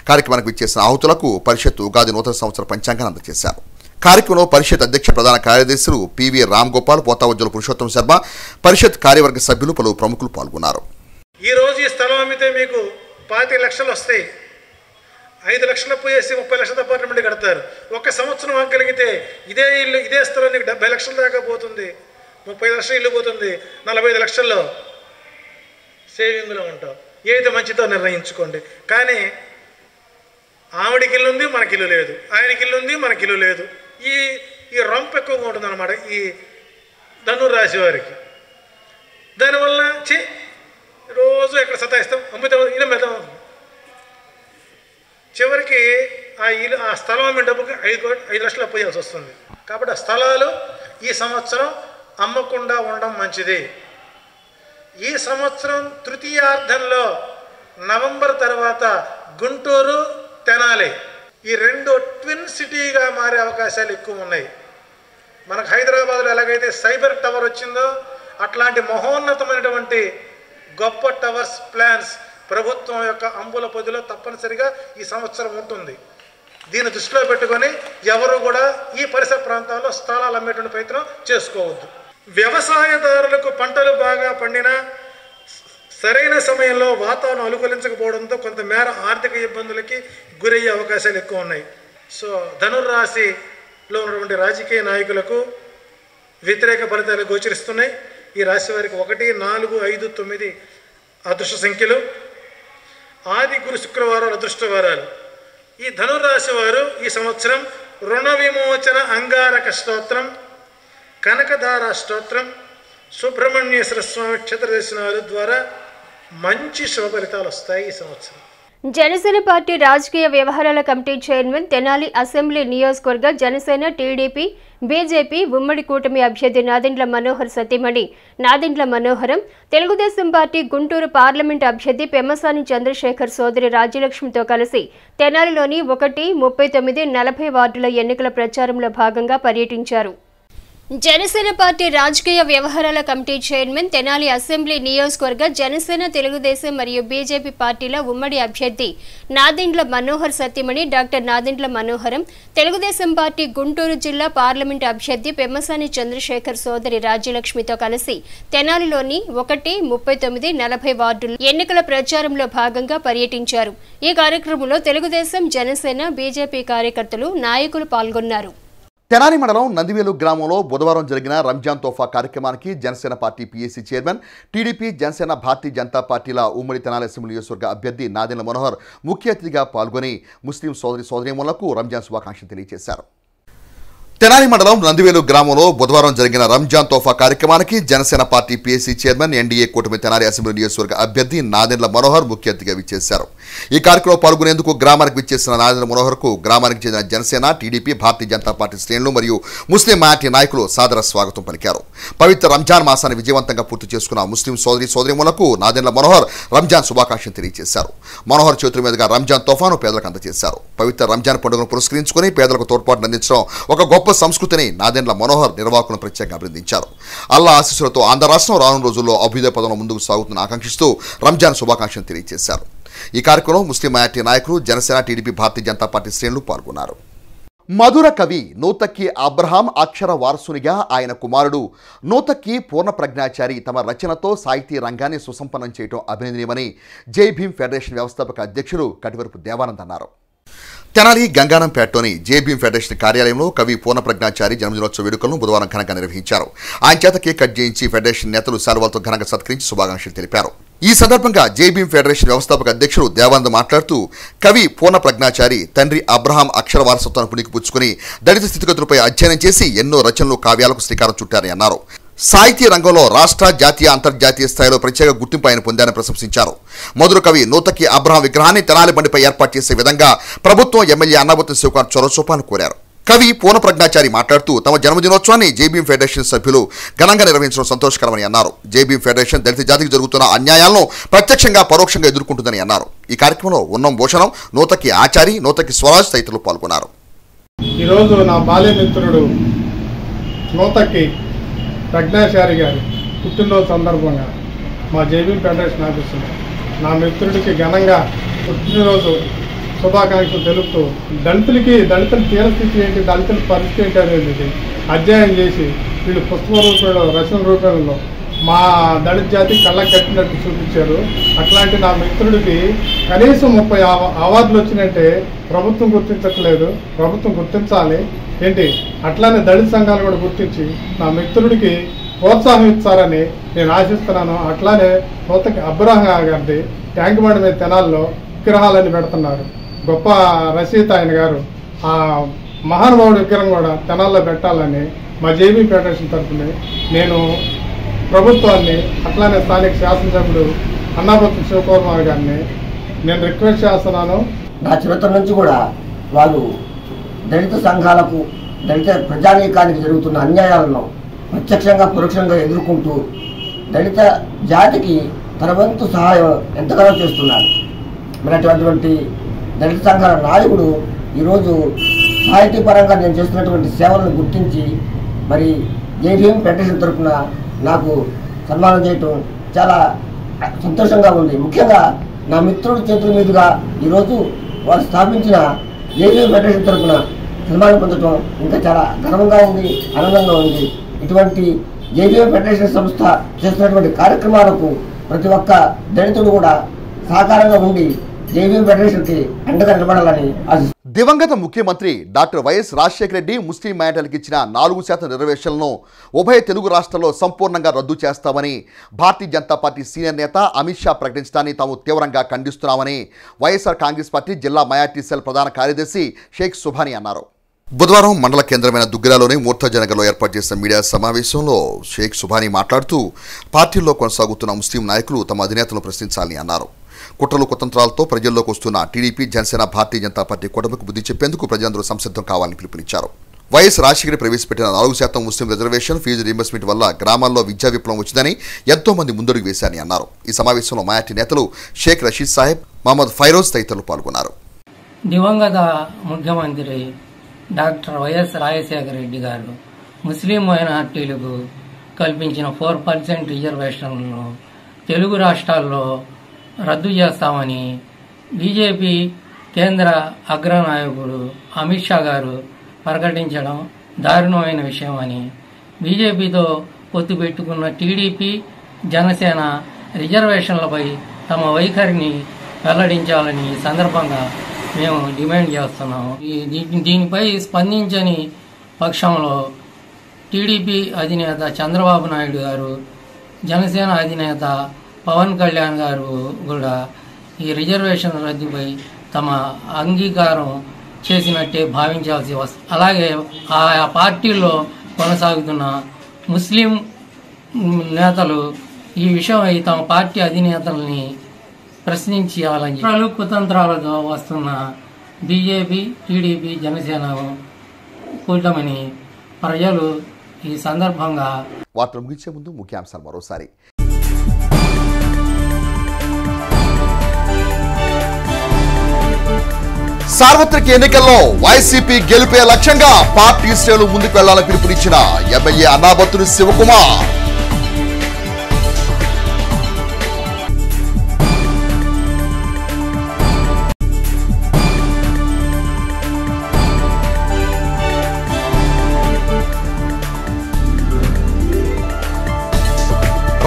కార్యక్రమానికి విచ్చేసిన ఆహుతులకు పరిషత్ ఉగాది నూతన సంవత్సర పంచాంగాన్ని అందజేశారు. కార్యక్రమంలో పరిషత్ అధ్యక్ష ప్రధాన కార్యదర్శులు పివి రామ్ గోపాల్, పోతావజ్జుల పురుషోత్తం శర్మ, పరిషత్ కార్యవర్గ సభ్యులు పలువురు ప్రముఖులు పాల్గొన్నారు.
ఈ రోజు ఈ స్థలం అమ్మితే మీకు 25 లక్షలు వస్తాయి. 5 లక్షలు పోయేసి 30 లక్షల అపార్ట్మెంట్ కడతారు. ఒక సంవత్సరం ఆగలిగితే ఇదే ఇల్లు ఇదే స్థలం నీకు 70 లక్షల దాకా పోతుంది. 30 లక్షలు ఇల్లు పోతుంది. 45 లక్షల్లో సేవింగ్లో ఉంటాం. ఏది మంచిదో నిర్ణయించుకోండి. కానీ ఆవిడికి ఇల్లు ఉంది, మనకి ఇల్లు లేదు. ఆయనకి ఇల్లు ఉంది, మనకి ఇల్లు లేదు. ఈ రంపు ఎక్కువగా ఉంటుంది అన్నమాట ఈ ధనుర్రాశి వారికి. దానివల్ల రోజు ఎక్కడ సతాయిస్తాం, అమ్ముతాం, ఇల్లు మెద్దాం. చివరికి ఆ స్థలం అమ్మే డబ్బుకి 5 లక్షలు అప్పేయాల్సి వస్తుంది. కాబట్టి ఆ స్థలాలు ఈ సంవత్సరం అమ్మకుండా ఉండడం మంచిది. ఈ సంవత్సరం తృతీయార్థంలో నవంబర్ తర్వాత గుంటూరు, తెనాలి ఈ 2 ట్విన్ సిటీగా మారే అవకాశాలు ఎక్కువ ఉన్నాయి. మనకు హైదరాబాద్లో ఎలాగైతే సైబర్ టవర్ వచ్చిందో అట్లాంటి మహోన్నతమైనటువంటి గొప్ప టవర్స్ ప్లాన్స్ ప్రభుత్వం యొక్క అంబుల పొదిలో తప్పనిసరిగా ఈ సంవత్సరం ఉంటుంది. దీన్ని దృష్టిలో పెట్టుకొని ఎవరు కూడా ఈ పరిసర ప్రాంతాల్లో స్థలాలు అమ్మేటువంటి ప్రయత్నం చేసుకోవద్దు. వ్యవసాయదారులకు పంటలు బాగా పండినా సరైన సమయంలో వాతావరణం అనుకూలించకపోవడంతో కొంతమేర ఆర్థిక ఇబ్బందులకి గురయ్యే అవకాశాలు ఎక్కువ ఉన్నాయి. సో ధనుర్రాశిలో ఉన్నటువంటి రాజకీయ నాయకులకు వ్యతిరేక ఫలితాలు గోచరిస్తున్నాయి. ఈ రాశి వారికి 1, 4, 5, 9 అదృష్ట సంఖ్యలు. ఆది, గురు, శుక్రవారాలు అదృష్టవారాలు. ఈ ధనుర్రాశి వారు ఈ సంవత్సరం రుణ విమోచన అంగారక స్తోత్రం, కనకధార స్తోత్రం, సుబ్రహ్మణ్యేశ్వర స్వామి క్షేత్ర దర్శనాల ద్వారా మంచి శుభ ఫలితాలు వస్తాయి ఈ సంవత్సరం.
జనసేన పార్టీ రాజకీయ వ్యవహారాల కమిటీ చైర్మన్, తెనాలి అసెంబ్లీ నియోజకవర్గ జనసేన, టీడీపీ, బీజేపీ ఉమ్మడి కూటమి అభ్యర్థి నాదెండ్ల మనోహర్ సతీమణి నాదెండ్ల మనోహరం, తెలుగుదేశం పార్టీ గుంటూరు పార్లమెంట్ అభ్యర్థి పెమ్మసాని చంద్రశేఖర్ సోదరి రాజ్యలక్ష్మితో కలిసి తెనాలిలోని 1, 39, 40 వార్డుల ఎన్నికల ప్రచారంలో భాగంగా పర్యటించారు. జనసేన పార్టీ రాజకీయ వ్యవహారాల కమిటీ చైర్మన్, తెనాలి అసెంబ్లీ నియోజకవర్గ జనసేన, తెలుగుదేశం మరియు బీజేపీ పార్టీల ఉమ్మడి అభ్యర్థి నాదెండ్ల మనోహర్ సతీమణి డాక్టర్ నాదెండ్ల మనోహరం, తెలుగుదేశం పార్టీ గుంటూరు జిల్లా పార్లమెంటు అభ్యర్థి పెమ్మసాని చంద్రశేఖర్ సోదరి రాజ్యలక్ష్మితో కలిసి తెనాలిలోని 1, 39, 40 వార్డుల ఎన్నికల ప్రచారంలో భాగంగా పర్యటించారు. ఈ కార్యక్రమంలో తెలుగుదేశం, జనసేన, బీజేపీ కార్యకర్తలు, నాయకులు పాల్గొన్నారు.
తెనాలి మండలం నందివేలు గ్రామంలో బుధవారం జరిగిన రంజాన్ తోఫా కార్యక్రమానికి Janasena party PAC chairman, TDP, Janasena, Bharatiya Janata పార్టీల ఉమ్మడి తెనాలి అసెంబ్లీ నియోజకవర్గ అభ్యర్థి నాదెండ్ల మనోహర్ ముఖ్య అతిథిగా పాల్గొని ముస్లిం సోదరీమణులకు రంజాన్ శుభాకాంక్షలు తెలియజేశారు. తెనాలి మండలం నందివేలు గ్రామంలో బుధవారం జరిగిన రంజాన్ తోఫా కార్యక్రమానికి Janasena party PAC chairman, NDA కూటమి తెనాలి అసెంబ్లీ నియోజకవర్గ అభ్యర్థి నాదెండ్ల మనోహర్ ముఖ్య అతిథిగా విచ్చేశారు. ఈ కార్యక్రమంలో పాల్గొనేందుకు గ్రామానికి విచ్చేసిన నాదెండ్ల మనోహర్కు గ్రామానికి చెందిన జనసేన, టీడీపీ, భారతీయ జనతా పార్టీ శ్రేణులు మరియు ముస్లిం మైనారిటీ నాయకులు సాదర స్వాగతం పలికారు. పవిత్ర రంజాన్ మాసాన్ని విజయవంతంగా పూర్తి చేసుకున్న ముస్లిం సోదరీమణులకు నాదెండ్ల మనోహర్ రంజాన్ శుభాకాంక్షలు తెలియజేశారు. మనోహర్ చేతుల మీదుగా రంజాన్ తోఫాను పేదలకు అందజేశారు. పవిత్ర రంజాన్ పండుగను పురస్కరించుకుని పేదలకు తోడ్పాటును అందించడం ఒక గొప్ప సంస్కృతిని నాదెండ్ల మనోహర్ నిర్వాహకులను ప్రత్యేకంగా అభినందించారు. అల్లా ఆశీస్సులతో ఆంధ్ర రాష్ట్రం రానున్న రోజుల్లో అభ్యుదయ పదంలో ముందుకు సాగుతున్న ఆకాంక్షిస్తూ రంజాన్ శుభాకాంక్షలు తెలియజేశారు. ఈ కార్యక్రమంలో ముస్లిం మైనారిటీ నాయకులు, జనసేన, టీడీపీ, భారతీయ జనతా పార్టీ శ్రేణులు పాల్గొన్నారు. మధుర కవి నూతక్కి అబ్రహాం అక్షర వారసునిగా ఆయన కుమారుడు నూతక్కి పూర్ణప్రజ్ఞాచారి తమ రచనతో సాహితీ రంగాన్ని సుసంపన్నం చేయడం అభినందనీయమని జై భీమ్ ఫెడరేషన్ వ్యవస్థాపక అధ్యక్షుడు కటివరపు దేవానంద్ అన్నారు. తెనాలి గంగానంపేటలోని జై భీమ్ ఫెడరేషన్ కార్యాలయంలో కవి పూర్ణప్రజ్ఞాచారి జన్మదినోత్సవ వేడుకలను బుధవారం ఘనంగా నిర్వహించారు. ఆయన చేత కేక్ కట్ చేయించి ఫెడరేషన్ నేతలు శాలువాలతో ఘనంగా సత్కరించి శుభాకాంక్షలు తెలిపారు. ఈ సందర్భంగా జై భీమ్ ఫెడరేషన్ వ్యవస్థాపక అధ్యక్షుడు దేవానంద్ మాట్లాడుతూ కవి పూర్ణప్రజ్ఞాచారి తండ్రి అబ్రహాం అక్షర వారసత్వాన్ని పుణికిపుచ్చుకుని దళిత స్థితిగతులపై అధ్యయనం చేసి ఎన్నో రచనలు, కావ్యాలకు శ్రీకారం చుట్టారని అన్నారు. సాహితీ రంగంలో రాష్ట్ర, జాతీయ, అంతర్జాతీయ స్థాయిలో ప్రత్యేక గుర్తింపు ఆయన పొందారని ప్రశంసించారు. మధుర కవి నూతక్కి అబ్రహాం విగ్రహాన్ని తెనాలి బండిపై ఏర్పాటు చేసే విధంగా ప్రభుత్వం, ఎమ్మెల్యే అన్నాబత్తి శివకుమార్ చొరవ చూపాలని కోరారు. కవి పూర్ణప్రజ్ఞాచారి మాట్లాడుతూ తమ జన్మదినోత్సవాన్ని జేబీఎం ఫెడరేషన్ సభ్యులు ఘనంగా నిర్వహించడం సంతోషకరమని అన్నారు. జేబీఎం ఫెడరేషన్ దళిత జాతికి జరుగుతున్న అన్యాయాలను ప్రత్యక్షంగా పరోక్షంగా ఎదుర్కొంటుందని అన్నారు. ఈ కార్యక్రమంలో ఉన్నం భూషణం, నూతకి ఆచారి, నూతకి స్వరాజ్ తదితరులు పాల్గొన్నారు.
ఈరోజు నా బాల్యమిత్రుడు నూతకి ప్రజ్ఞాచారి గారి పుట్టినరోజు సందర్భంగా మా జేబీఎం ఫెడరేషన్ ఆఫీసులో నా మిత్రుడికి ఘనంగా పుట్టినరోజు శుభాకాంక్షలు తెలుపుతూ దళితుల తీరస్థితి ఏంటి, దళితుల పరిస్థితి ఏంటి అనేది అధ్యయనం చేసి వీళ్ళు పుస్తక రూపంలో, రచన రూపంలో మా దళిత జాతి కళ్ళకు కట్టినట్టు చూపించారు. అట్లాంటి నా మిత్రుడికి కనీసం 30 అవార్డులు వచ్చినట్టే ప్రభుత్వం గుర్తించట్లేదు. ప్రభుత్వం గుర్తించాలి ఏంటి, అట్లానే దళిత సంఘాలు కూడా గుర్తించి నా మిత్రుడికి ప్రోత్సాహం ఇస్తారని నేను ఆశిస్తున్నాను. అట్లానే నూతకి అబ్రహం గారిది ట్యాంక్ బండ్ మీద తెనాల్లో విగ్రహాలని పెడుతున్నారు. గొప్ప రచయిత ఆయన గారు. ఆ మహానుభావుడి విగ్రహం కూడా తెనాల్లో పెట్టాలని మా జేబీ ఫెడరేషన్ తరఫున నేను ప్రభుత్వాన్ని, అట్లానే స్థానిక శాసనసభ్యుడు అన్నాపత్రి శివకుమార్ గారిని నేను రిక్వెస్ట్ చేస్తున్నాను.
నా చివరి నుంచి కూడా వాళ్ళు దళిత సంఘాలకు, దళిత ప్రజానీకానికి జరుగుతున్న అన్యాయాలను ప్రత్యక్షంగా పరోక్షంగా ఎదుర్కొంటూ దళిత జాతికి తన వంతు సహాయం ఎంతగానో చేస్తున్నారు. మరి అటువంటి దళిత సంఘాల నాయకుడు ఈరోజు సాహితీపరంగా నేను చేస్తున్నటువంటి సేవలను గుర్తించి మరి జేబీఎం ఫెడరేషన్ తరఫున నాకు సన్మానం చేయటం చాలా సంతోషంగా ఉంది. ముఖ్యంగా నా మిత్రుడి చేతుల మీదుగా ఈరోజు వారు స్థాపించిన జేబీఎం ఫెడరేషన్ తరఫున సన్మానం పొందడం ఇంకా చాలా గర్వంగా ఉంది, ఆనందంగా ఉంది. ఇటువంటి జేబీఎం ఫెడరేషన్ సంస్థ చేస్తున్నటువంటి కార్యక్రమాలకు ప్రతి ఒక్క దళితుడు కూడా సహకారంగా ఉండి జేబీఎం ఫెడరేషన్కి అండగా నిలబడాలని ఆశిస్తున్నాను.
దివంగత ముఖ్యమంత్రి డాక్టర్ వైఎస్ రాజశేఖర రెడ్డి ముస్లిం మైనారిటీలకు ఇచ్చిన 4% రిజర్వేషన్లను ఉభయ తెలుగు రాష్ట్రాల్లో సంపూర్ణంగా రద్దు చేస్తామని భారతీయ జనతా పార్టీ సీనియర్ నేత అమిత్ షా ప్రకటించడాన్ని తాము తీవ్రంగా ఖండిస్తున్నామని వైఎస్ఆర్ కాంగ్రెస్ పార్టీ జిల్లా మైనారిటీ సెల్ ప్రధాన కార్యదర్శి షేక్ సుభాని అన్నారు. బుధవారం మండల కేంద్రమైన దుగ్గిరాలోని మూర్తాజనగర్లో ఏర్పాటు చేసిన మీడియా సమావేశంలో షేక్ సుభాని మాట్లాడుతూ పార్టీల్లో కొనసాగుతున్న ముస్లిం నాయకులు తమ అధినేతలను ప్రశ్నించాలని అన్నారు. కుట్రలు కుతంత్రాలతో ప్రజల్లోకి వస్తున్న టీడీపీ, జనసేన, భారతీయ జనతా పార్టీ కూటమికి బుద్ధి చెప్పేందుకు ప్రజలందరూ సంసిద్ధం కావాలని పిలుపునిచ్చారు. వైఎస్ రాజశేఖర్ ప్రవేశపెట్టిన 4% ముస్లిం రిజర్వేషన్ ఫీజు రీయింబర్స్మెంట్ వల్ల గ్రామాల్లో విద్యా విప్లవం వచ్చిందని ఎంతో మంది ముందడుగు వేశారని అన్నారు. ఈ సమావేశంలో మైనారిటీ నేతలు షేక్ రషీద్ సాహెబ్, మహమ్మద్ ఫైరోజ్ తదితరులు పాల్గొన్నారు.
దివంగత ముఖ్యమంత్రి డాక్టర్ వైఎస్ రాజశేఖర రెడ్డి గారు ముస్లిం మైనార్టీలకు కల్పించిన 4% రిజర్వేషన్లను తెలుగు రాష్ట్రాల్లో రద్దు చేస్తామని బీజేపీ కేంద్ర అగ్రనాయకుడు అమిత్ షా గారు ప్రకటించడం దారుణమైన విషయం అని బీజేపీతో పొత్తు పెట్టుకున్న టీడీపీ, జనసేన రిజర్వేషన్లపై తమ వైఖరిని వెల్లడించాలని ఈ సందర్భంగా మేము డిమాండ్ చేస్తున్నాము. దీనిపై స్పందించని పక్షంలో టీడీపీ అధినేత చంద్రబాబు నాయుడు గారు, జనసేన అధినేత పవన్ కళ్యాణ్ గారు కూడా ఈ రిజర్వేషన్ రద్దుపై తమ అంగీకారం చేసినట్టే భావించాల్సి వస్తుంది. అలాగే ఆయా పార్టీల్లో కొనసాగుతున్న ముస్లిం నేతలు ఈ విషయమై తమ పార్టీ అధినేతల్ని ప్రశ్నించాలని కుతంత్రాలతో వస్తున్న బీజేపీ, టీడీపీ, జనసేన కూటమిని ప్రజలు ఈ సందర్భంగా
వార్తలు ముగించే ముందు ముఖ్యాంశాలు మరోసారి. సార్వత్రిక ఎన్నికల్లో వైసీపీ గెలిపే లక్ష్యంగా పార్టీ శ్రేణులు ముందుకు వెళ్లాలని పిలుపునిచ్చిన ఎమ్మెల్యే అన్నాబత్తుని శివకుమార్.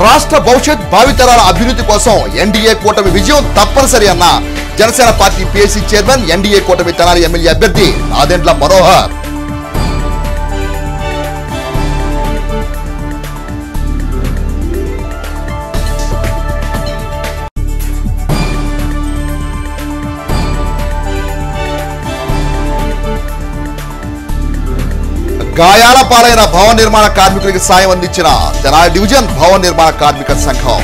రాష్ట్ర భవిష్యత్ భావితరాల అభివృద్ధి కోసం ఎన్డీఏ కూటమి విజయం తప్పనిసరి అన్న Janasena party PSC chairman, NDA కూటమి తెనాలి ఎమ్మెల్యే అభ్యర్థి నాదెండ్ల మనోహర్. గాయాల పాలైన భవన నిర్మాణ కార్మికులకు సాయం అందించిన తెనాలి డివిజన్ భవన నిర్మాణ కార్మిక సంఘం.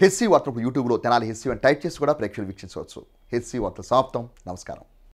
హెస్సీ వార్తలకు యూట్యూబ్లో తెనాలి హెస్సీ అని టైప్ చేసి కూడా ప్రేక్షకులు వీక్షించవచ్చు. హెచ్సి వార్తల సమాప్తం. నమస్కారం.